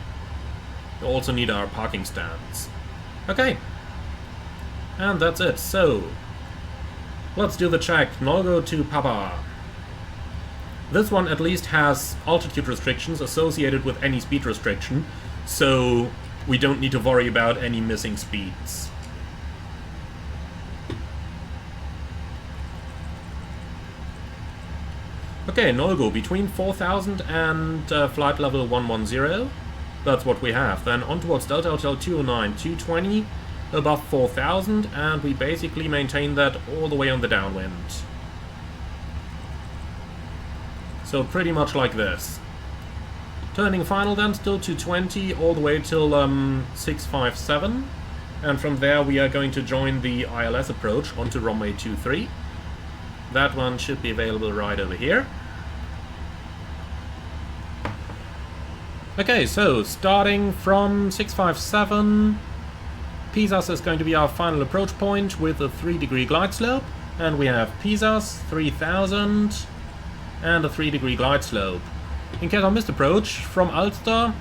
we'll also need our parking stands. Okay, and that's it. So, let's do the check. Nolgo to Papa. This one at least has altitude restrictions associated with any speed restriction, so we don't need to worry about any missing speeds. Okay, Nolgo between 4000 and flight level 110. That's what we have. Then on towards Delta Hotel 209, 220, above 4000, and we basically maintain that all the way on the downwind. So pretty much like this. Turning final then, still 220, all the way till 657. And from there we are going to join the ILS approach onto runway 23. That one should be available right over here. Okay, so starting from 657, Pisas is going to be our final approach point with a 3-degree glide slope. And we have Pisas, 3000, and a 3-degree glide slope. In case I missed approach, from Ulster,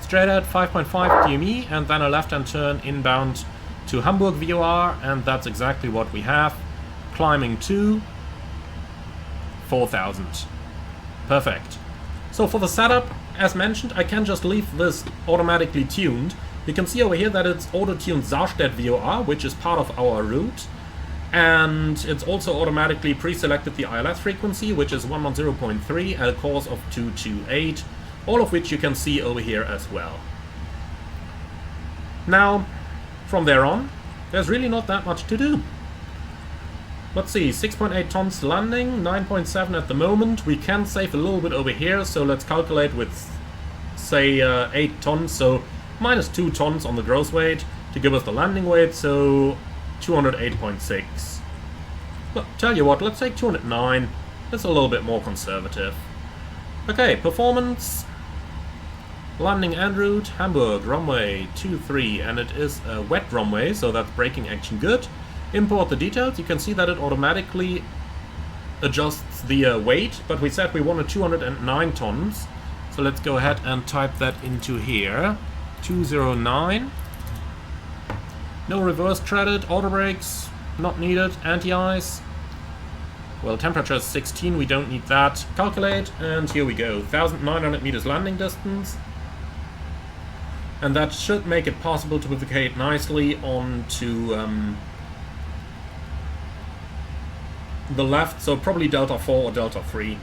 Straight ahead 5.5 DME and then a left-hand turn inbound to Hamburg VOR, and that's exactly what we have. Climbing to 4,000. Perfect. So for the setup, as mentioned, I can just leave this automatically tuned. You can see over here that it's auto-tuned Sarstedt VOR, which is part of our route. And it's also automatically pre-selected the ILS frequency, which is 110.3 at a course of 228, all of which you can see over here as well. Now, from there on, there's really not that much to do. Let's see, 6.8 tons landing, 9.7 at the moment. We can save a little bit over here, so let's calculate with, say, 8 tons, so minus 2 tons on the gross weight to give us the landing weight, so 208.6. But tell you what, let's take 209. That's a little bit more conservative. Okay, performance. Landing en route, Hamburg, runway 23, and it is a wet runway, so that's braking action good. Import the details, you can see that it automatically adjusts the weight, but we said we wanted 209 tons. So let's go ahead and type that into here. 209. No reverse threaded, auto brakes, not needed, anti-ice. Well, temperature is 16, we don't need that. Calculate, and here we go. 1,900 meters landing distance. And that should make it possible to navigate nicely onto the left, so probably Delta 4 or Delta 3.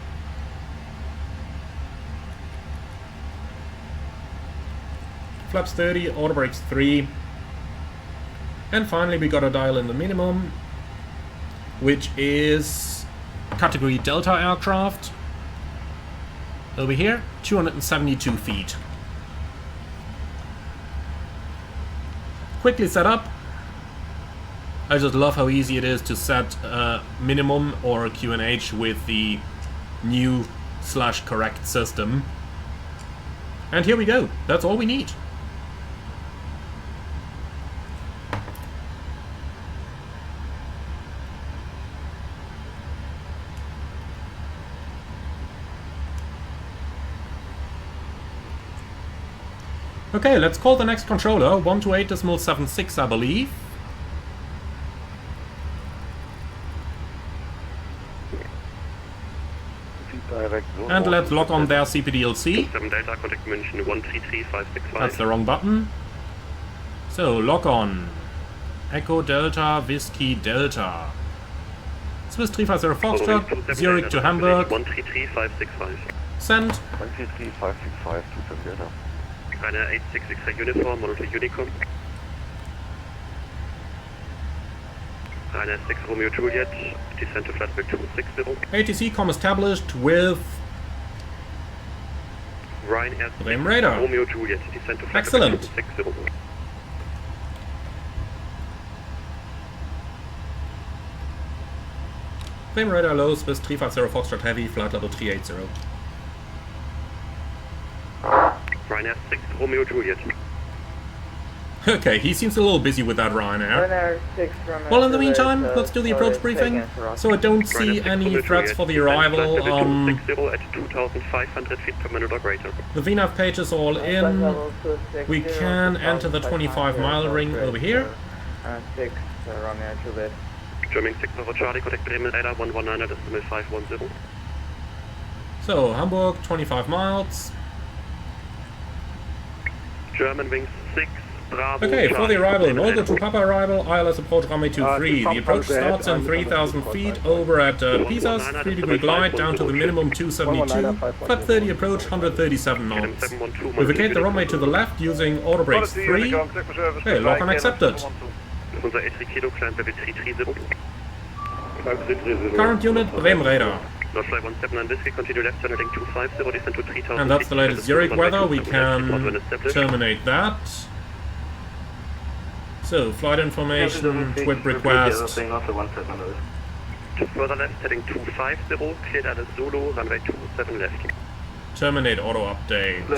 Flaps 30, auto brakes 3. And finally we gotta dial in the minimum, which is category Delta aircraft. Over here, 272 feet. Quickly set up. I just love how easy it is to set minimum or QNH with the new / correct system. And here we go. That's all we need. Okay, let's call the next controller, 128.76, I believe. And let's lock on their CPDLC. 7 Delta, contact München 133565. That's the wrong button. So, lock on. Echo Delta, Whiskey Delta. Swiss 350 Foxtrot, Zurich to Hamburg. 133565. Send. 133565 to 7 Delta. Ryanair 866 uniform, model to Honeycomb. Ryanair 6 Romeo Juliet, descent to flatbed 260. ATC com established with Ryanair 6 Radar. Romeo Juliet, descent to flatbed Excellent. 260. Frame radar low, Swiss 350 Foxtrot Heavy, flight level 380. Ryanair 6 Romeo Juliet. Okay, he seems a little busy with that Ryanair. Ryanair 6 from Well, in the meantime, let's do the approach briefing. So I don't see any threats for the arrival. 260 at 2,500 feet per minute or greater. The VNAV page is all in. We can enter the 25-mile ring over here. 6 Romeo Juliet. German 6 over Charlie, contact Bremen radar 119.510. So, Hamburg, 25 miles. German wings 6, Bravo. Okay, for the Charlie, arrival, Bremen Volga radar. to Papa arrival, ILS approach runway 23. The approach starts in 3,000 feet over at Pisas, 3-degree glide down to the minimum 272, flat 30 approach 137 knots. We vacate the runway to the left using auto brakes 3. Okay, lock on accepted. Unser SC Kilo, climb level 330. Current unit, Bremen radar. North fly 179 Whiskey, continue left, turn heading 250, descend to 3,000 And that's the latest feet. Zurich weather, we Runway can 21 established. terminate that. So, flight information, TWIP request. To further left, heading 250, cleared at a solo, runway 27 left. Terminate auto update.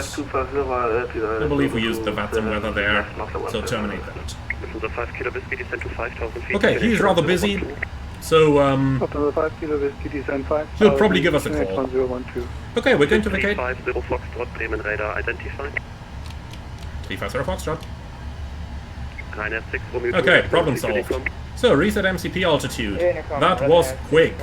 I believe we used the VATSIM weather there, so terminate that. Unser 5 Kilo Whiskey, descend to 5,000 feet. Okay, he's rather busy, so After 5 Kilo Whiskey, descend 5. he'll probably give us a call. 1012. Okay, we're going to vacate. 350 Foxtrot, Bremen radar identified. 350 Foxtrot. Ryanair 6 Romeo 2. Okay, problem solved. So, reset MCP altitude. That was quick.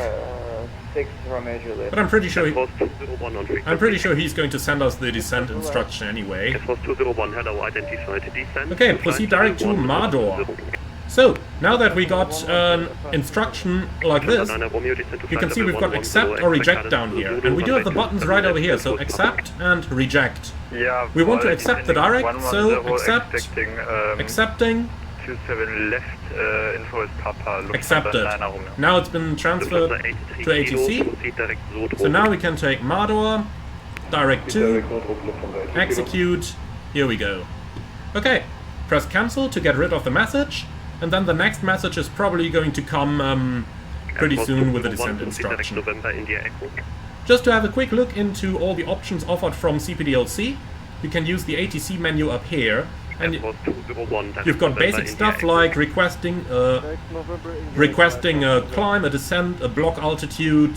6 Romeo Juliet. But I'm pretty sure Air Force 201 on frequency. I'm pretty sure he's going to send us the descent instruction anyway. Air Force 201, hello, identified descent. Okay, proceed direct to Mador. So, now that we got an instruction like this, you can see we've got accept or reject down here. And we do have the buttons right over here, so accept and reject. Yeah, We want to accept the direct, so accept, accepting, 27 left, info is Papa, accepted. Now it's been transferred to ATC, so now we can take Mador, direct to, execute, here we go. Okay, press cancel to get rid of the message, and then the next message is probably going to come pretty soon with the descent instruction. Just to have a quick look into all the options offered from CPDLC, you can use the ATC menu up here, and you've got basic stuff like requesting a climb, a descent, a block altitude.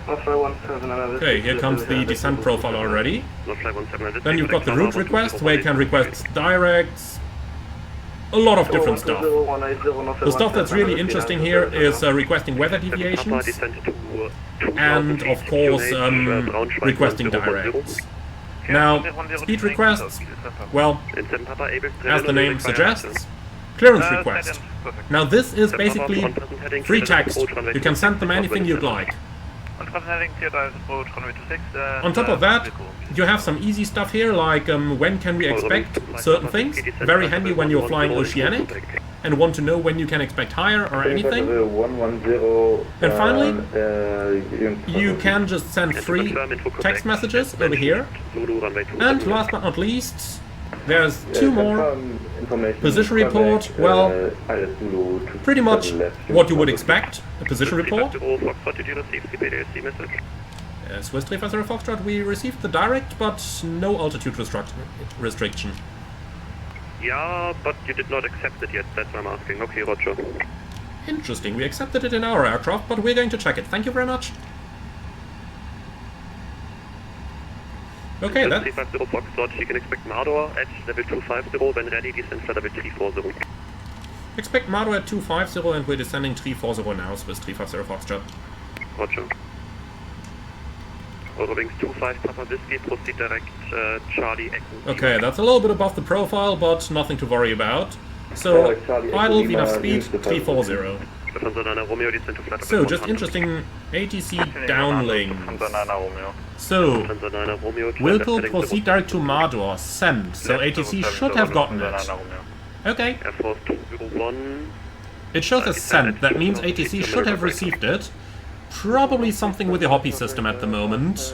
Okay, here comes the descent profile already. Then you've got the route request, where you can request directs, a lot of different stuff. The stuff that's really interesting here is requesting weather deviations, and of course requesting directs. Now, speed requests, well, as the name suggests, clearance request. Now this is basically free text, you can send them anything you'd like. On top of that, you have some easy stuff here, like when can we expect certain things, very handy when you're flying oceanic and want to know when you can expect higher or anything. And finally, you can just send free text messages over here. And last but not least, there's two more. Position report, well, pretty much what you would expect, a position report. Swiss 350 Foxtrot, we received the direct, but no altitude restriction. Yeah, but you did not accept it yet, that's what I'm asking. Okay, roger. Interesting, we accepted it in our aircraft, but we're going to check it. Thank you very much. Okay, that's... 350 Foxtrot, you can expect Mador at level 250, when ready, descend for level 340. Expect Mador at 250 and we're descending 340 now, Swiss 350 Foxtrot. Roger. Eurowings 25 Papa Whiskey, proceed direct Charlie Echo. Okay, that's a little bit above the profile, but nothing to worry about. So, idle, enough speed, 340. So, just interesting ATC downlinks. So, Wilco proceed direct to Mador, send. So ATC should have gotten it. Okay. It shows as sent, that means ATC should have received it. Probably something with the Hoppy system at the moment.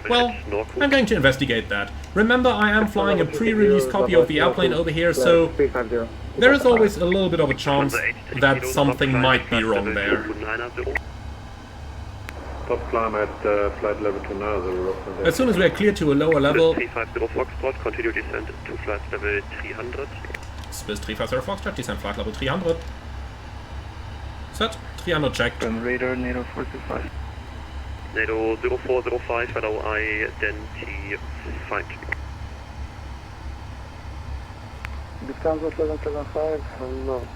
Well, I'm going to investigate that. Remember, I am flying a pre-release copy of the airplane over here, so there is always a little bit of a chance that something might be wrong there. Top climb at flight level 290. As soon as we are clear to a lower level, 350 Foxtrot, continue descent to flight level 300. Swiss 350 Foxtrot, descend flight level 300. Set, 300 checked. And radar NATO 425. NATO 0405, hello, identified. Lufthansa 775, hello.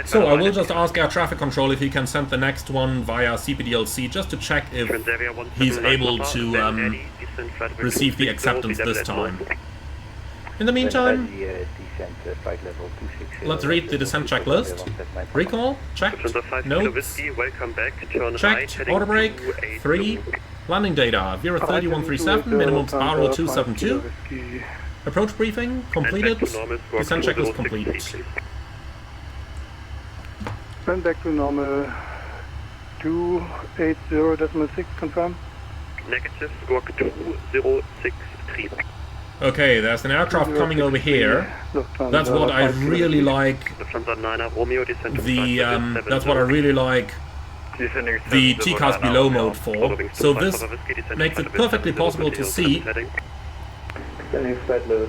So I will just ask air traffic control if he can send the next one via CPDLC just to check if he's able to receive the acceptance this time. In the meantime, let's read the descent checklist. Recall, checked, notes, checked, order break, 3, landing data, Vera 3137, minimum spiral 272, approach briefing, completed, descent checklist completed. Turn back to normal 280.6, confirm. Negative, squawk 2063. Okay, there's an aircraft coming over here. That's what I really like. That's what I really like the TCAS below mode for. So this makes it perfectly possible to see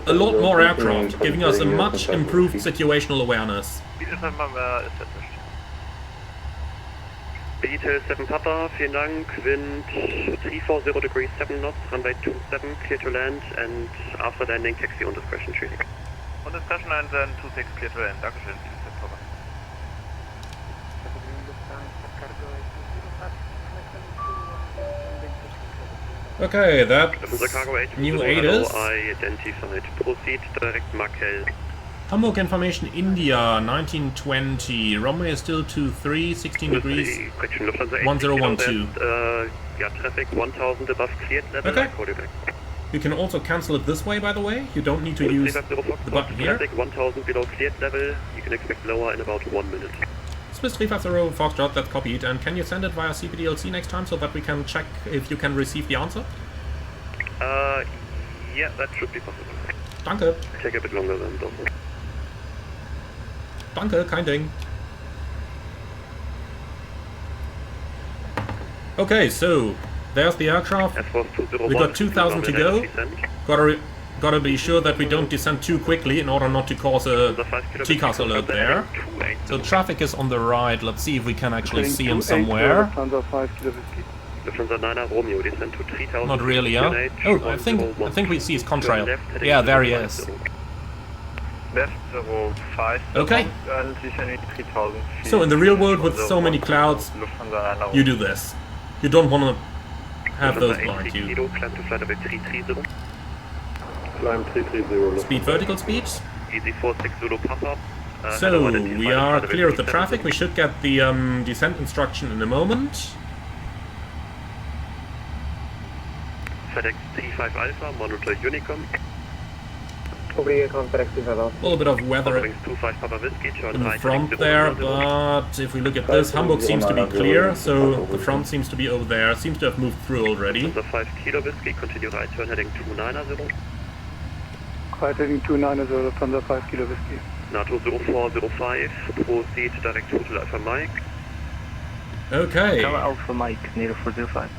a lot more aircraft, giving us a much improved situational awareness. Detail 7 Papa, vielen Dank. Wind 340 degrees 7 knots, runway 27, clear to land, and after landing, taxi on discretion tree. On discretion and then 26 clear to land. Dankeschön, Papa. Okay, that new 8 is identified. Proceed direct Markel. Hamburg information India 1920. Runway is still 23, 16 degrees 1012. Yeah, traffic 1000 above cleared level. Okay. You can also cancel it this way, by the way. You don't need to use the button here. Traffic 1000 below cleared level. You can expect lower in about 1 minute. Swiss 350 Foxtrot, that's copied. And can you send it via CPDLC next time so that we can check if you can receive the answer? Yeah, that should be possible. Danke. Take a bit longer than that. Danke, kein Ding. Okay, so there's the aircraft. We got 2,000 to go. Gotta be sure that we don't descend too quickly in order not to cause a TCAS alert there. So traffic is on the right. Let's see if we can actually see him somewhere. Not really, yeah? Oh, I think we see his contrail. Yeah, there he is. Left 05. Okay. So in the real world with so many clouds, you do this. You don't want to have those blind you. Climb 330. Speed vertical speeds. Easy 46 Zulu Papa. So we are clear of the traffic. We should get the descent instruction in a moment. FedEx 35 Alpha, monitor Unicom. A little bit of weather in the front there, but if we look at this, Hamburg seems to be clear, so the front seems to be over there, seems to have moved through already. 5 Kilo Whiskey, continue right turn heading 290. Right heading 290, Thunder 5 Kilo Whiskey. NATO 0405, proceed direct Hotel Alpha Mike. Okay. Alpha Mike, NATO 405.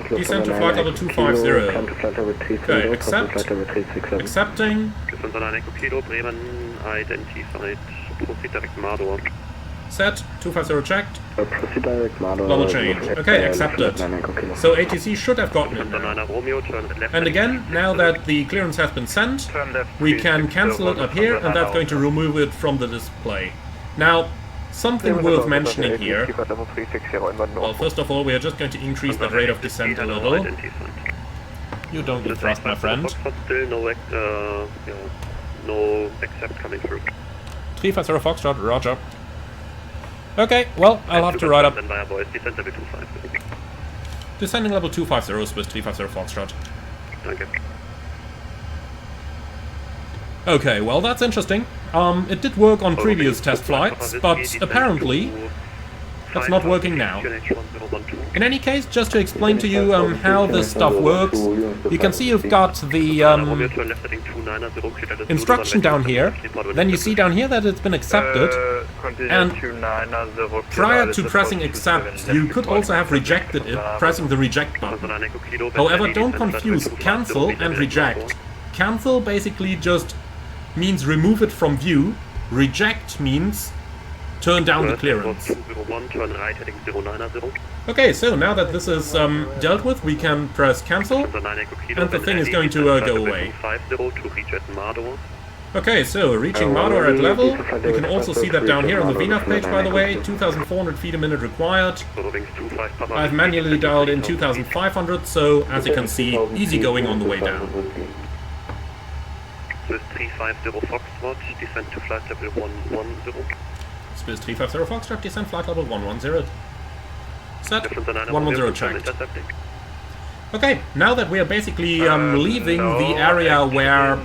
Descend to flight level 250. Okay, accept. Accepting. Bremen identified. Proceed direct Mardor. Set. 250 checked. Level change. Okay, accepted. So ATC should have gotten it now. And again, now that the clearance has been sent, we can cancel it up here, and that's going to remove it from the display. Now, something worth mentioning here. Well, first of all, we are just going to increase the rate of descent a little. You don't need thrust, my friend. Still no accept coming through. 350 Foxtrot, roger. Okay, well, I'll have to write up. Descending level 250, Swiss 350 Foxtrot. Okay. Okay, well, that's interesting. It did work on previous test flights, but apparently that's not working now. In any case, just to explain to you how this stuff works, you can see you've got the instruction down here, then you see down here that it's been accepted, and prior to pressing accept, you could also have rejected it, pressing the reject button. However, don't confuse cancel and reject. Cancel basically just means remove it from view, reject means turn down the clearance. Okay, so now that this is dealt with, we can press cancel, and the thing is going to go away. Okay, so reaching Mardor at level. You can also see that down here on the VNAV page, by the way, 2,400 feet a minute required. I've manually dialed in 2,500, so as you can see, easy going on the way down. Swiss 350 Foxtrot, descent to flight level 110. Swiss 350 Foxtrot, descent flight level 110. Set, 110 checked. Okay, now that we are basically leaving the area where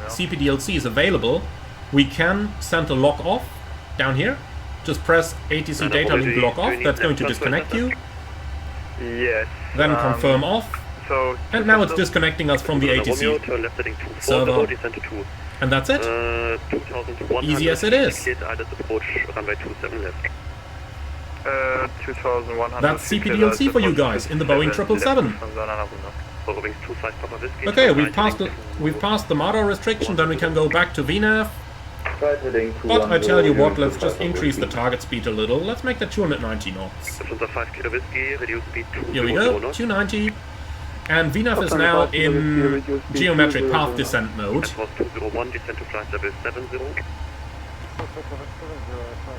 CPDLC is available, we can send a lock off down here. Just press ATC data link lock off, that's going to disconnect you. Yes. Then confirm off. And now it's disconnecting us from the ATC server. And that's it. Easy as it is. That's CPDLC for you guys in the Boeing 777. Okay, we've passed the Mardor restriction, then we can go back to VNAV. flight heading to But I tell you what, let's just increase the target speed a little. Let's make that 290 knots. Lufthansa 5 Kilo Whiskey, reduce speed to Here we go, 290. And VNAV is now in geometric path descent mode. That was 201, descend to flight level 70.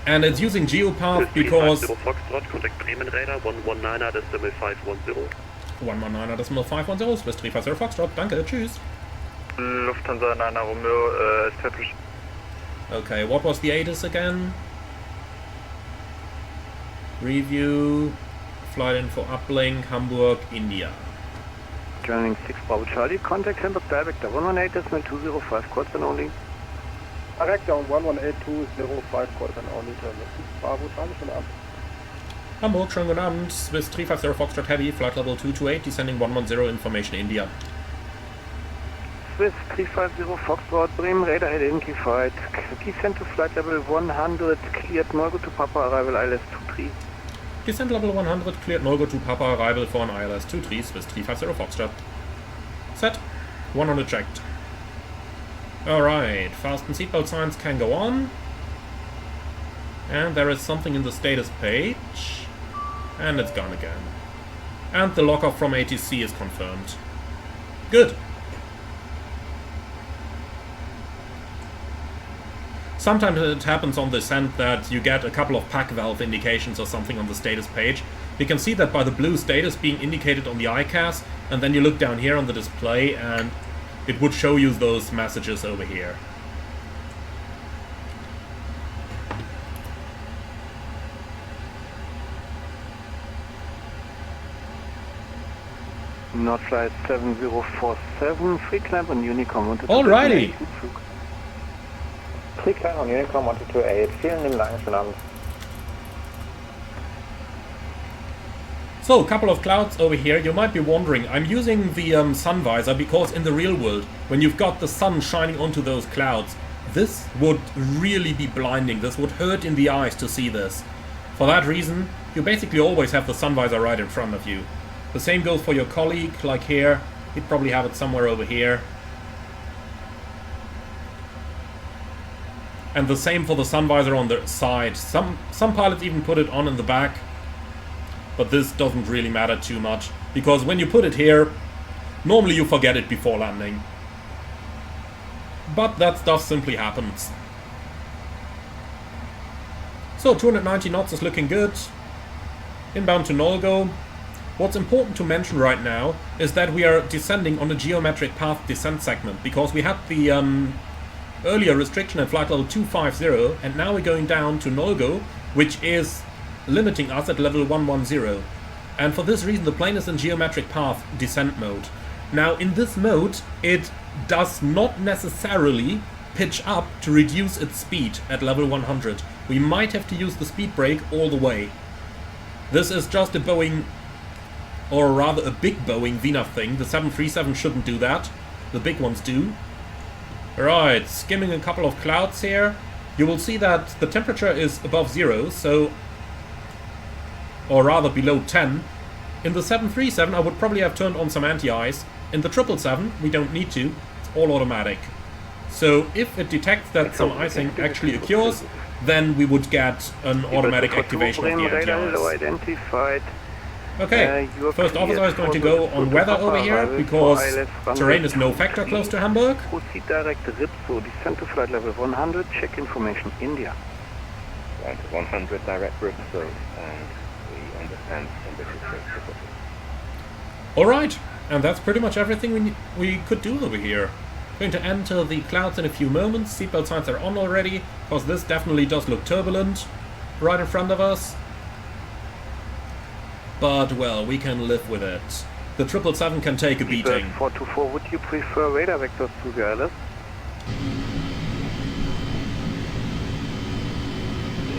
And it's using geopath because... 350 Foxtrot, contact Bremen radar, 119.510. 119.510, Swiss 350 Foxtrot, danke, tschüss. Lufthansa 9 Romeo, establish. Okay, what was the ATIS again? Review, flight info uplink, Hamburg, India. Joining 6 Bravo Charlie, contact Hamburg director 118.205, quarter only. Director 118.205, quarter only, Terminal 6 Bravo Charlie, schönen Abend. Hamburg, schönen guten Abend, Swiss 350 Foxtrot Heavy, flight level 228, descending 110, information India. Swiss 350 Foxtrot, Bremen radar identified, descend to flight level 100, cleared Norgo to Papa, arrival ILS 23. Descent level 100, cleared Norgo to Papa, arrival for an ILS 23, Swiss 350 Foxtrot. Set, 100 checked. Alright, fasten seatbelt signs can go on. And there is something in the status page. And it's gone again. And the lockoff from ATC is confirmed. Good. Sometimes it happens on descent that you get a couple of pack valve indications or something on the status page. You can see that by the blue status being indicated on the ICAS, and then you look down here on the display and it would show you those messages over here. Nord flight 7047, free climb on Honeycomb. Alrighty! Free climb on Honeycomb 128, vielen lieben Dank, schönen Abend. So, a couple of clouds over here. You might be wondering, I'm using the sun visor because in the real world, when you've got the sun shining onto those clouds, this would really be blinding. This would hurt in the eyes to see this. For that reason, you basically always have the sun visor right in front of you. The same goes for your colleague, like here. He'd probably have it somewhere over here. And the same for the sun visor on the side. Some pilots even put it on in the back. But this doesn't really matter too much, because when you put it here, normally you forget it before landing. But that stuff simply happens. So 290 knots is looking good. Inbound to Nolgo. What's important to mention right now is that we are descending on a geometric path descent segment, because we had the earlier restriction at flight level 250, and now we're going down to Nolgo, which is limiting us at level 110. And for this reason the plane is in geometric path descent mode. Now in this mode it does not necessarily pitch up to reduce its speed at level 100. We might have to use the speed brake all the way. This is just a Boeing, or rather a big Boeing VNAV thing. The 737 shouldn't do that. The big ones do. Right, skimming a couple of clouds here. You will see that the temperature is above 0, so, or rather below 10. In the 737 I would probably have turned on some anti-ice. In the 777 we don't need to, it's all automatic. So if it detects that some icing actually occurs, then we would get an automatic activation of the anti-ice. Okay, first officer is going to go on weather over here, because terrain is no factor close to Hamburg. Proceed direct Ripso, descend to flight level 100, check information India. Right, 100 direct Ripso, and we understand conditions. Alright, and that's pretty much everything we could do over here. Going to enter the clouds in a few moments. Seatbelt signs are on already, because this definitely does look turbulent right in front of us. But, well, we can live with it. The 777 can take a beating. 424, would you prefer radar vectors to the ILS?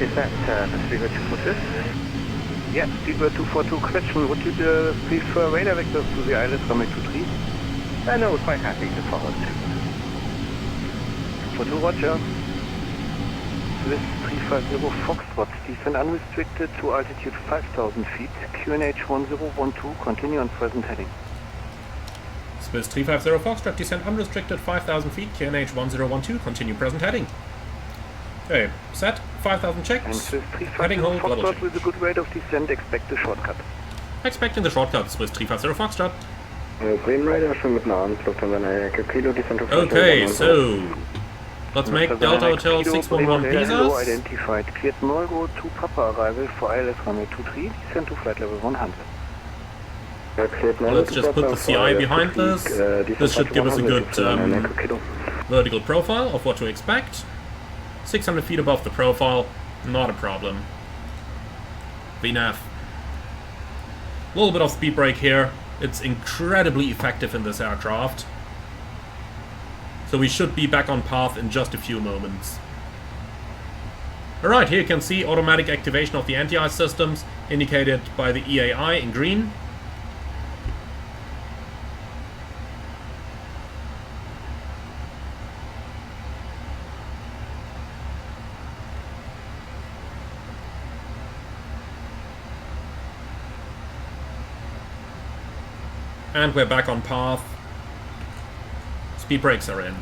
Is that the Speedbird 242? Yeah, Speedbird 242, question, would you prefer radar vectors to the ILS runway 23? No, we're quite happy to follow 242, roger. Swiss 350 Foxtrot, descend unrestricted to altitude 5,000 feet, QNH 1012, continue on present heading. Swiss 350 Foxtrot, descend unrestricted 5,000 feet, QNH 1012, continue present heading. Okay, set, 5,000 And checks, Swiss 350 heading hold, level Foxtrot change. with a good rate of descent, expect a shortcut. Expecting the shortcut, Swiss 350 Foxtrot. Green Rider, schön mitten an, Lufthansa Kilo, descent to Okay, so let's make Delta Hotel Kilo, 611 Bremer Hello Pisas. identified, cleared Neuro to Papa arrival for ILS runway 23, descent to flight level 100. Let's just put the CI behind this. This should give us a good vertical profile of what to expect. 600 feet above the profile, not a problem. VNAV. A little bit of speed brake here. It's incredibly effective in this aircraft. So we should be back on path in just a few moments. Alright, here you can see automatic activation of the anti-ice systems, indicated by the EAI in green. And we're back on path. Speed brakes are in.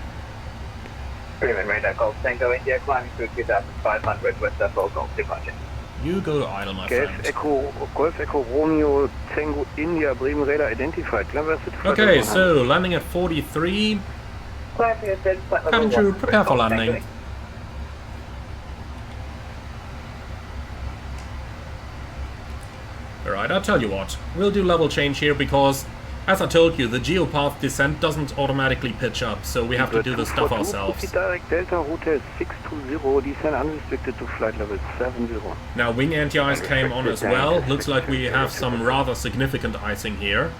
Bremen Radar Golf Tango India climbing through 2500 West Golf Golf departure. You go to idle, my friend. Golf Echo Romeo Tango India Bremen Radar identified. Okay, so landing at 43. Cabin crew, prepare for landing. Alright, I'll tell you what. We'll do level change here because, as I told you, the geopath descent doesn't automatically pitch up, so we have to do the stuff ourselves. Direct Delta Hotel 620, descent unrestricted to flight level 70. Now wing anti-ice came on as well. Looks like we have some rather significant icing here.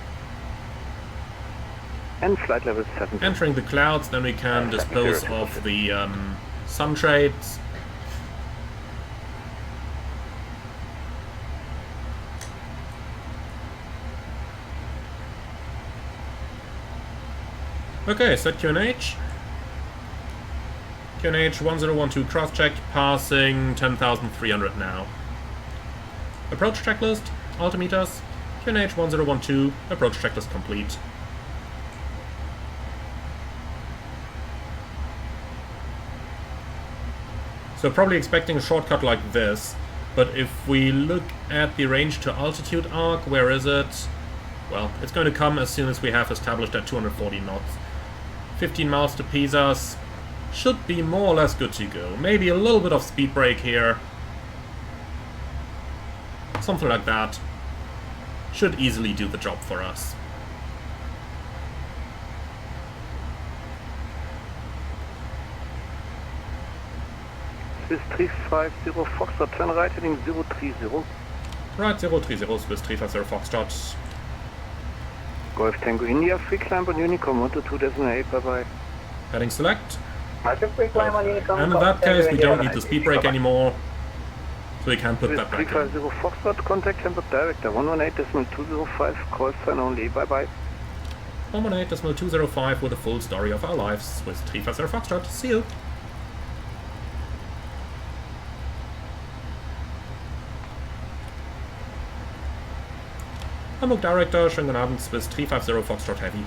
And flight level 70. Entering the clouds, then we can dispose of the sun trades. Okay, set QNH. QNH 1012 cross-check, passing 10,300 now. Approach checklist, altimeters, QNH 1012, approach checklist complete. So probably expecting a shortcut like this, but if we look at the range to altitude arc, where is it? Well, it's going to come as soon as we have established at 240 knots. 15 miles to Pisas should be more or less good to go. Maybe a little bit of speed brake here. Something like that. Should easily do the job for us. Swiss 350 Foxtrot, turn right heading 030. Right, 030, Swiss 350 Foxtrot. Golf Tango India, free climb on Honeycomb 122.8, bye bye. Heading select. Free climb on Honeycomb. And in that case, we don't need the speed brake anymore, so we can put Swiss that back in. 350 Foxtrot, contact Hamburg director 118.205, call sign only, bye bye. 118.205 with a full story of our lives with 350 Foxtrot. See you. Hamburg Director, schönen guten Abend, Swiss 350 Foxtrot Heavy.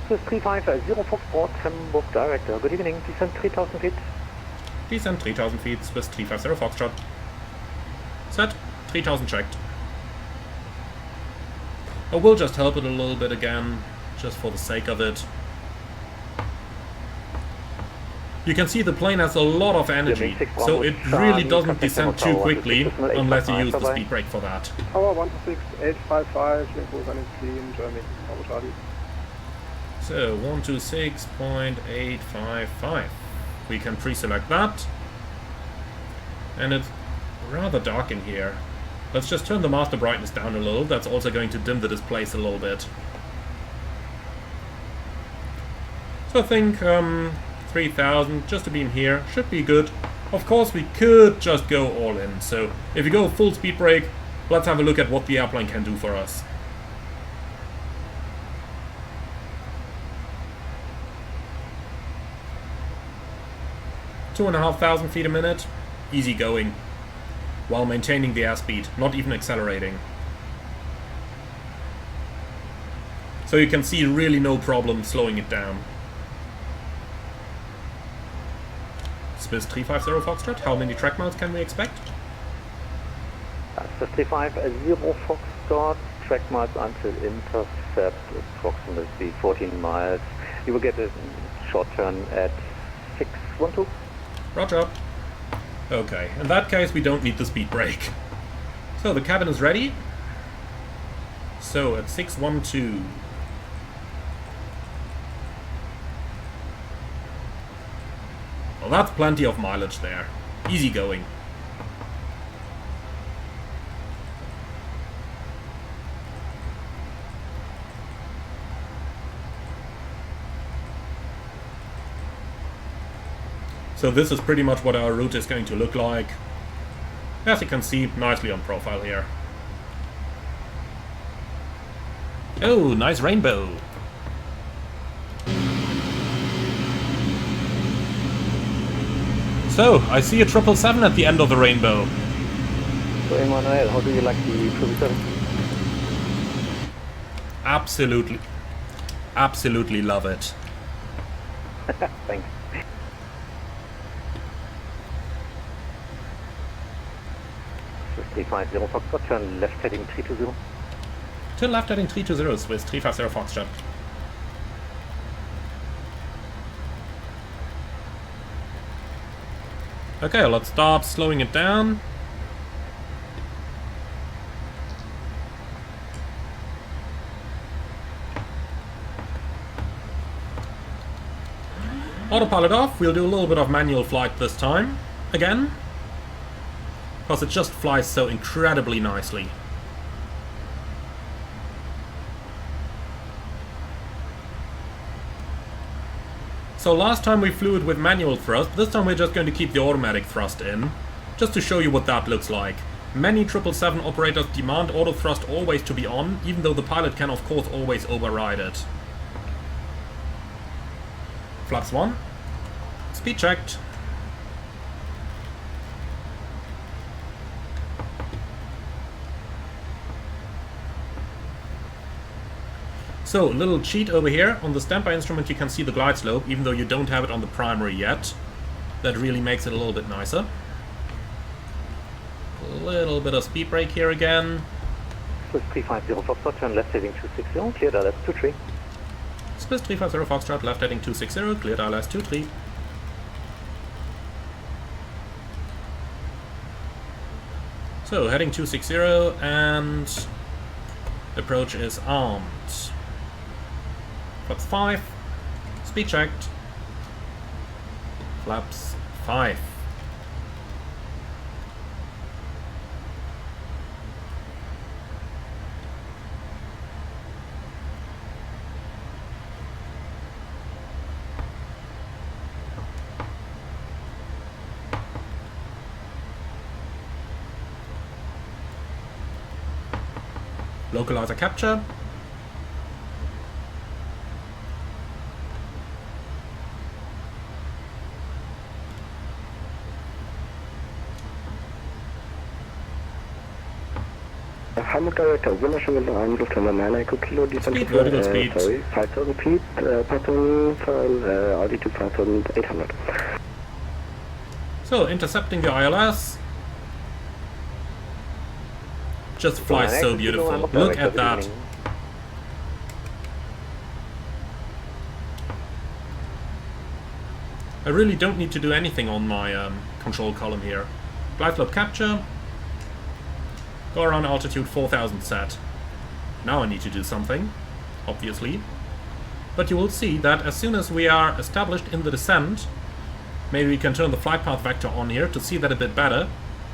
Swiss 350 Foxtrot, Hamburg Director, good evening, descent 3000 feet. Descent 3000 feet, Swiss 350 Foxtrot. Set, 3000 checked. Oh, we'll just help it a little bit again, just for the sake of it. You can see the plane has a lot of energy, so it really doesn't descend too quickly unless you use the speed brake for that. Tower 126.855, Lincoln running clean, Germany, Tower Charlie. So 126.855. We can pre-select that. And it's rather dark in here. Let's just turn the master brightness down a little. That's also going to dim the displays a little bit. So I think 3,000 just to be in here should be good. Of course we could just go all in, so if you go full speed brake, let's have a look at what the airplane can do for us. – 2,500 feet a minute, easy going, while maintaining the airspeed, not even accelerating. So you can see really no problem slowing it down. Swiss 350 Foxtrot, how many track miles can we expect? Swiss 350 Foxtrot, track miles until intercept approximately 14 miles. You will get a short turn at 612. Roger. Okay, in that case we don't need the speed brake. So the cabin is ready. So at 612. Well, that's plenty of mileage there. Easy going. So this is pretty much what our route is going to look like. As you can see, nicely on profile here. Oh, nice rainbow. So, I see a 777 at the end of the rainbow. So Emmanuel, how do you like the 777? Absolutely. Absolutely love it. Thanks. Swiss 350 Foxtrot, turn left heading 320. Turn left heading 320, Swiss 350 Foxtrot. Okay, let's start slowing it down. Autopilot off, we'll do a little bit of manual flight this time, again, because it just flies so incredibly nicely. So last time we flew it with manual thrust, this time we're just going to keep the automatic thrust in, just to show you what that looks like. Many 777 operators demand auto thrust always to be on, even though the pilot can of course always override it. Flaps 1. Speed checked. So, a little cheat over here. On the standby instrument you can see the glide slope, even though you don't have it on the primary yet. That really makes it a little bit nicer. A little bit of speed brake here again. Swiss 350 Foxtrot, turn left heading 260, cleared ILS 23. Swiss 350 Foxtrot, left heading 260, cleared ILS 23. So, heading 260 and approach is armed. Flaps 5, speed checked. Flaps 5. Localizer capture. Hamburg Director, wunderschönen guten Abend, Lufthansa 9 Echo Kilo, Speed, vertical speed. Sorry, 5000 feet, Patron, altitude 5800. So, intercepting the ILS. Just flies so beautiful. Look at that. I really don't need to do anything on my control column here. Glide slope capture. Go around altitude 4000 set. Now I need to do something, obviously. But you will see that as soon as we are established in the descent, maybe we can turn the flight path vector on here to see that a bit better.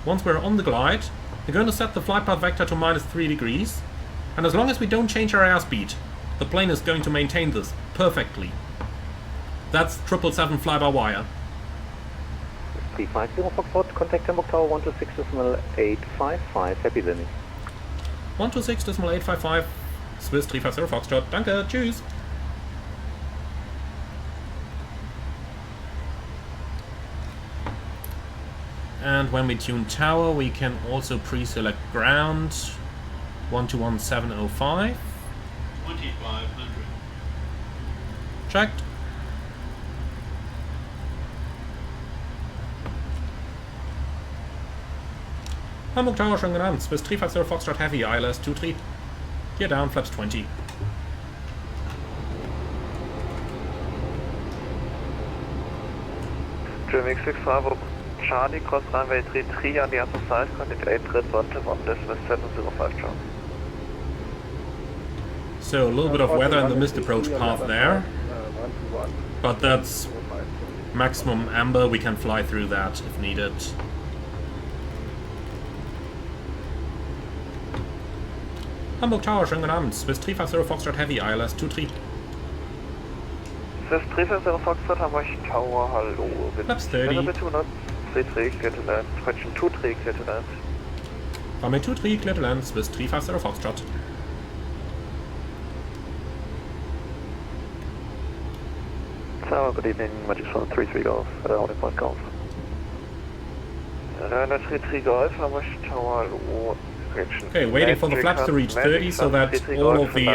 Once we're on the glide, we're going to set the flight path vector to -3 degrees, and as long as we don't change our airspeed, the plane is going to maintain this perfectly. That's 777 fly-by-wire. 350 Foxtrot, contact Hamburg Tower 126.855, happy landing. 126.855, Swiss 350 Foxtrot, danke, tschüss. And when we tune tower, we can also pre-select ground 121705. 2500. Checked. Hamburg Tower, schönen guten Abend. Swiss 350 Foxtrot Heavy, ILS 23. Gear down, flaps 20. German 65 Charlie, cross runway 33 on the other side, contact 8 red bottom on this with 705 Charlie. So a little bit of weather in the missed approach path there, but that's maximum amber, we can fly through that if needed. Hamburg Tower, schönen guten Abend. Swiss 350 Foxtrot Heavy, ILS 23. Swiss 350 Foxtrot, Hamburg Tower, hallo. Flaps 30. 33, clear to land. Question 23, clear to land. Runway 23, clear to land, Swiss 350 Foxtrot. Tower, good evening, Majestic 33 Golf, holding point Golf. Runway 33 Golf, Hamburg Tower, hallo. Okay, waiting for the flaps to reach 30 so that all of the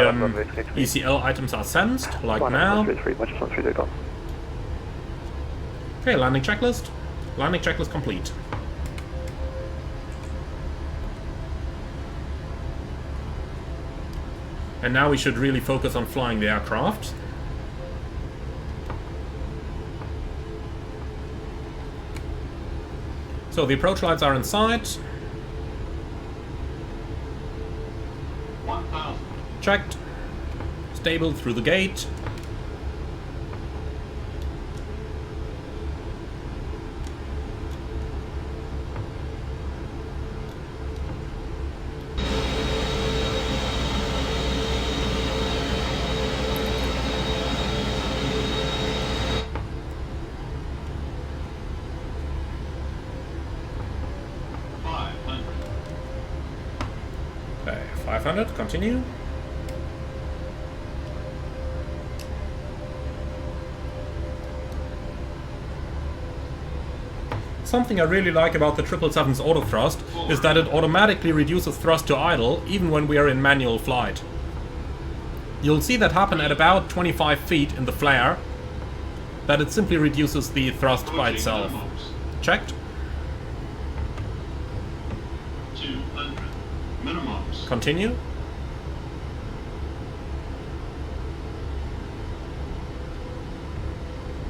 ECL items are sensed, like now. Okay, landing checklist. Landing checklist complete. And now we should really focus on flying the aircraft. So the approach lights are in sight. 1,000. Checked. Stable through the gate. Okay, 500, continue. Something I really like about the 777's auto thrust is that it automatically reduces thrust to idle even when we are in manual flight. You'll see that happen at about 25 feet in the flare, that it simply reduces the thrust by itself. Checked. 200. Minimums. Continue.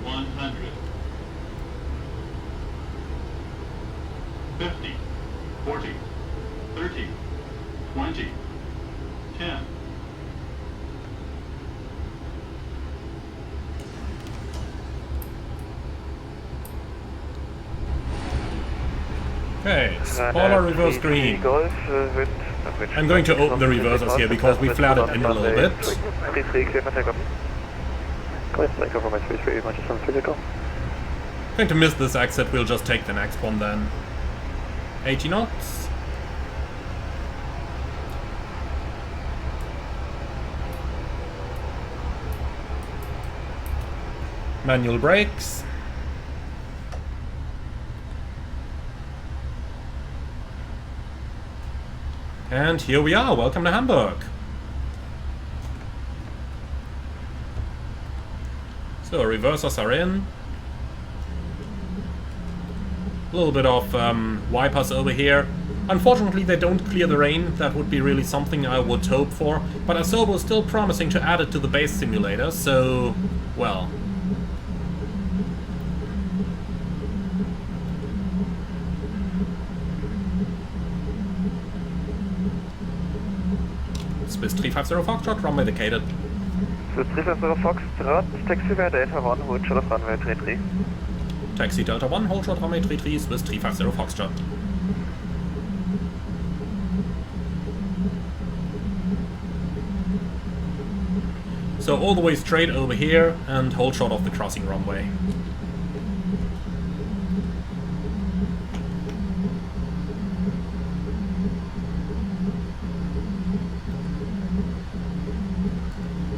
$100. 50, 40, 30, 20, 10. Okay, spoiler reverse green. I'm going to open the reversers here because we flared it in a little bit. Going to miss this exit, we'll just take the next one then. 80 knots. Manual brakes. And here we are, welcome to Hamburg. So reversers are in. A little bit of wipers over here. Unfortunately they don't clear the rain, that would be really something I would hope for, but Asobo is still promising to add it to the base simulator, so, well. Swiss 350 Foxtrot, runway vacated. Swiss 350 Foxtrot, taxi via Delta 1, hold short of runway 33. Taxi Delta 1, hold short runway 33, Swiss 350 Foxtrot. So all the way straight over here and hold short of the crossing runway.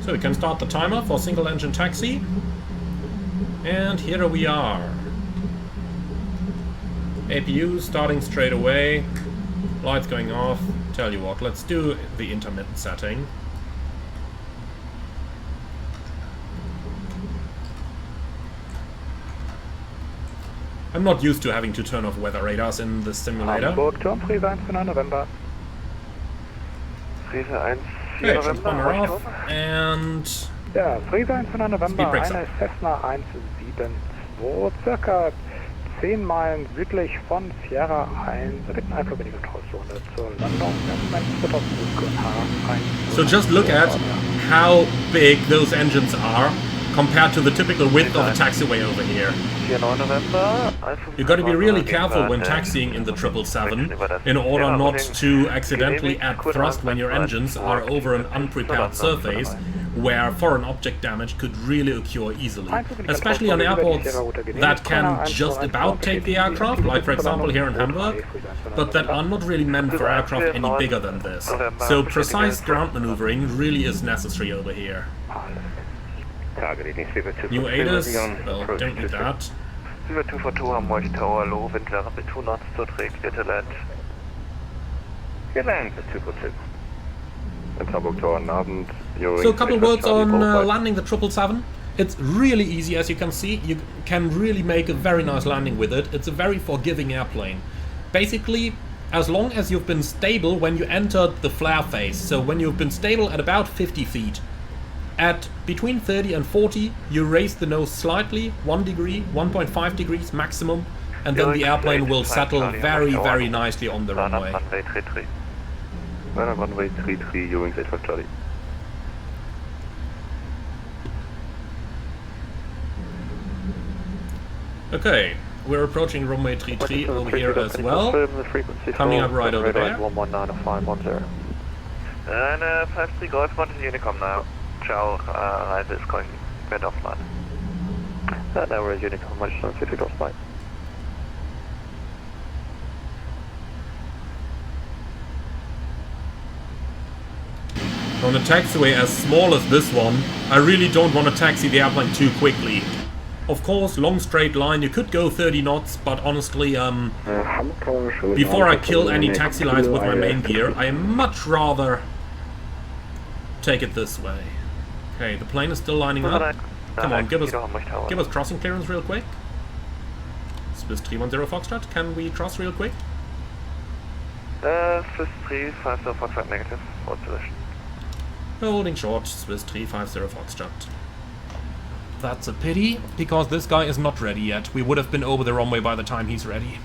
So we can start the timer for single engine taxi. And here we are. APU starting straight away. Lights going off. Tell you what, let's do the intermittent setting. I'm not used to having to turn off weather radars in the simulator. Hamburg, Turm, Friese 1 für 9 November. Friese 1, 4 Okay, just one more November, off, and Ja, Friese 1 für 9 November, Speed breaks eine Cessna 172, circa 10 Meilen südlich von Sierra 1, bitten Einflug in die Kontrollzone zur Landung. so just look at how big those engines are compared to the typical width of a taxiway over here. 4 November, You got to be really careful when taxiing in the 777 in order not to accidentally add thrust when your engines are over an unprepared surface where foreign object damage could really occur easily, especially on airports that can just about take the aircraft, like for example here in Hamburg, but that are not really meant for aircraft any bigger than this. So precise ground maneuvering really is necessary over here. New ADAS, well, don't need that. Über 242 Hamburg Tower, low, wind wäre mit 2 knots, Zurich, clear to land. Good land for 242. And Hamburg Tower, Abend. So a couple of words on landing the 777. It's really easy, as you can see. You can really make a very nice landing with it. It's a very forgiving airplane. Basically, as long as you've been stable when you entered the flare phase, so when you've been stable at about 50 feet, at between 30 and 40, you raise the nose slightly, 1 degree, 1.5 degrees maximum, and then the airplane will settle very, very nicely on the runway. Runway 33, Yoke 85 Charlie. Okay, we're approaching runway 33 over here as well, coming up right over there. 1190510. And 53 Golf Mountain Unicom now. Ciao, Reise is going bed offline. Now we're at Unicom, Manchester 50 offline. On a taxiway as small as this one, I really don't want to taxi the airplane too quickly. Of course, long straight line, you could go 30 knots, but honestly, before I kill any taxi lights with my main gear, I much rather take it this way. Okay, the plane is still lining up. Come on, give us crossing clearance real quick. Swiss 310 Foxtrot, can we cross real quick? Swiss 350 Foxtrot negative, hold position. Holding short, Swiss 350 Foxtrot. That's a pity, because this guy is not ready yet. We would have been over the runway by the time he's ready.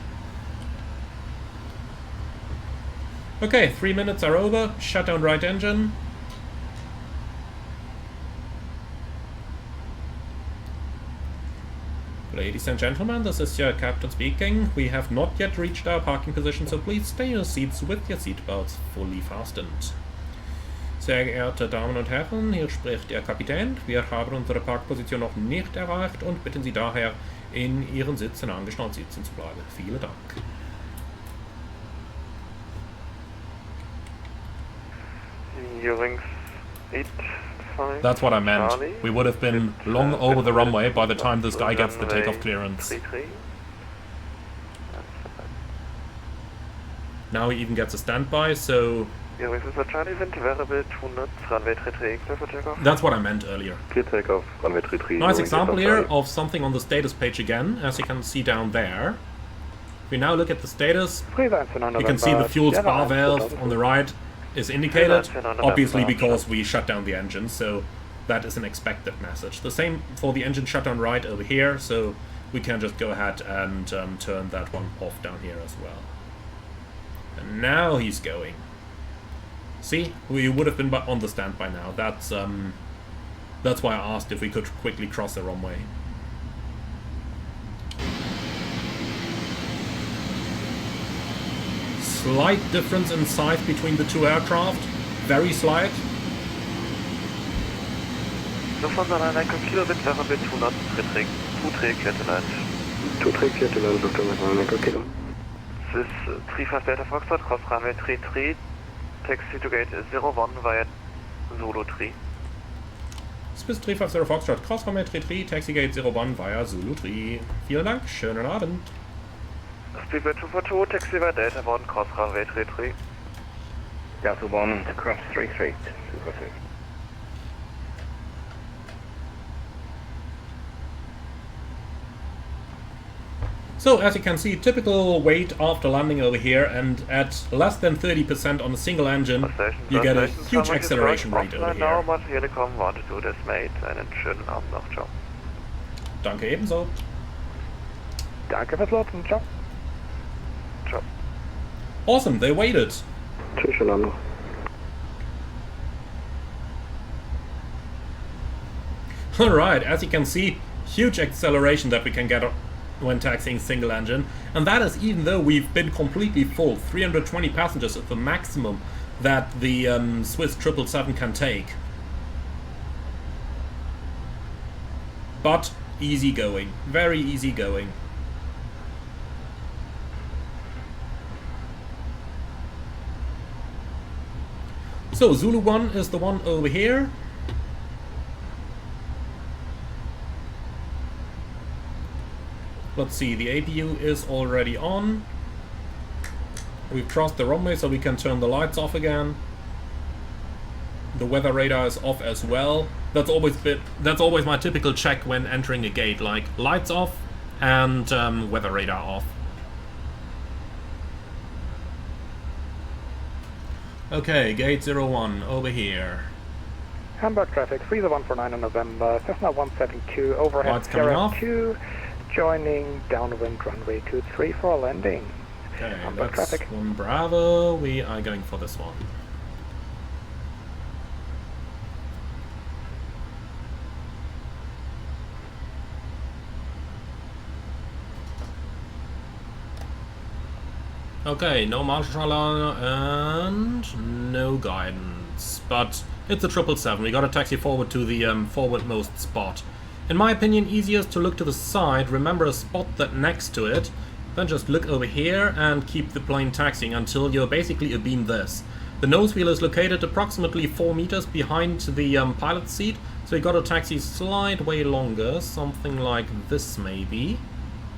Okay, 3 minutes are over. Shut down right engine. Ladies and gentlemen, this is your captain speaking. We have not yet reached our parking position, so please stay in your seats with your seatbelts fully fastened. Sehr geehrte Damen und Herren, hier spricht Ihr Kapitän. Wir haben unsere Parkposition noch nicht erreicht und bitten Sie daher, in Ihren Sitzen angeschnallt sitzen zu bleiben. Vielen Dank. Yoke 85. That's what I meant. We would have been long over the runway by the time this guy gets the takeoff clearance. Now he even gets a standby, so... That's what I meant earlier. Clear takeoff, runway 33. Nice example here of something on the status page again, as you can see down there. If we now look at the status, you can see the fuel spar valve on the right is indicated, obviously because we shut down the engine, so that is an expected message. The same for the engine shutdown right over here, so we can just go ahead and turn that one off down here as well. And now he's going. See, we would have been on the stand by now. That's why I asked if we could quickly cross the runway. Slight difference in size between the two aircraft. Very slight. Lufthansa 9 Kilo Wind wäre mit 2 knots, 2 clear to land. 2 clear to land, Lufthansa 9 Kilo. Swiss 35 Delta Foxtrot, cross runway 33, taxi to gate 01 via Zulu 3. Swiss 350 Foxtrot, cross runway 33, taxi gate 01 via Zulu 3. Vielen Dank, schönen Abend. Speedbird 242, taxi via Delta 1, cross runway 33. Delta 1 to cross 33, 242. So, as you can see, typical weight after landing over here, and at less than 30% on a single engine, you get a huge acceleration rate over here. Honeycomb wanted to dismate, einen schönen Abend noch, ciao. Danke ebenso. Danke fürs Lotsen, ciao. Ciao. Awesome, they waited. Tschüss, schönen Abend noch. Alright, as you can see, huge acceleration that we can get when taxiing single engine, and that is even though we've been completely full. 320 passengers is the maximum that the Swiss 777 can take. But easy going, very easy going. So Zulu 1 is the one over here. Let's see, the APU is already on. We've crossed the runway so we can turn the lights off again. The weather radar is off as well. That's always my typical check when entering a gate, like lights off and weather radar off. Okay, gate 01 over here. Hamburg traffic, 3049 on November, Cessna 172, overhead Lights coming off. 2, joining downwind runway 23 for landing. Okay, Hamburg that's traffic. 1 Bravo, we are going for this one. Okay, no marshal alarm and no guidance, but it's a 777. We got a taxi forward to the forwardmost spot. In my opinion, easiest to look to the side, remember a spot that next to it, then just look over here and keep the plane taxiing until you're basically abeam this. The nose wheel is located approximately 4 meters behind the pilot's seat, so you got to taxi slight way longer, something like this maybe.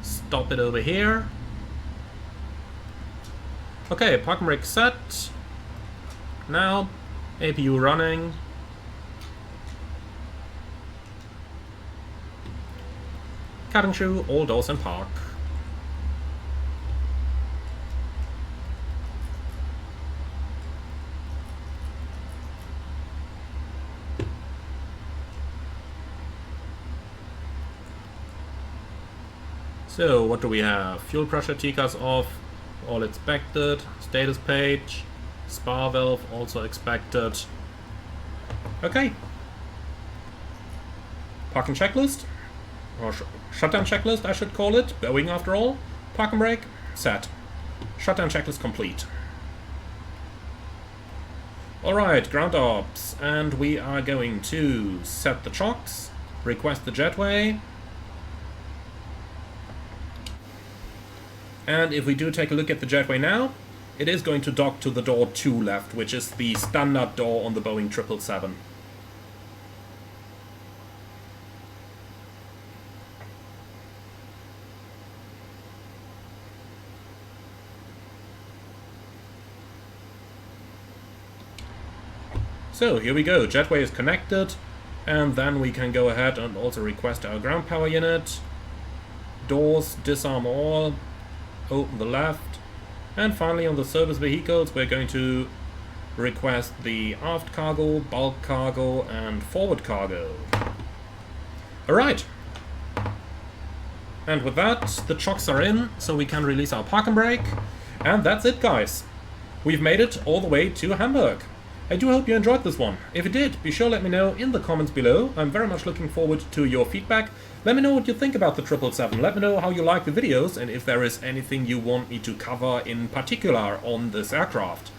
Stop it over here. Okay, parking brake set. Now, APU running. Cutting through all doors and park. So, what do we have? Fuel pressure TCAS off. All expected. Status page. Spar valve also expected. Okay. Parking checklist. Or shutdown checklist, I should call it. Boeing after all. Parking brake. Set. Shutdown checklist complete. Alright, ground ops. And we are going to set the chocks. Request the jetway. And if we do take a look at the jetway now, it is going to dock to the door 2 left, which is the standard door on the Boeing 777. So here we go, jetway is connected, and then we can go ahead and also request our ground power unit. Doors, disarm all. Open the left, and finally on the service vehicles we're going to request the aft cargo, bulk cargo and forward cargo. Alright, and with that the chocks are in, so we can release our parking brake, and that's it guys. We've made it all the way to Hamburg. I do hope you enjoyed this one. If you did, be sure to let me know in the comments below. I'm very much looking forward to your feedback. Let me know what you think about the 777. Let me know how you like the videos and if there is anything you want me to cover in particular on this aircraft.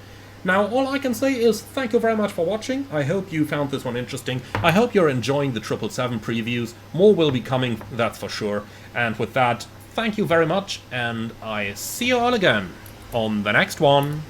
Now, all I can say is thank you very much for watching. I hope you found this one interesting. I hope you're enjoying the 777 previews. More will be coming, that's for sure. And with that, thank you very much, and I see you all again on the next one.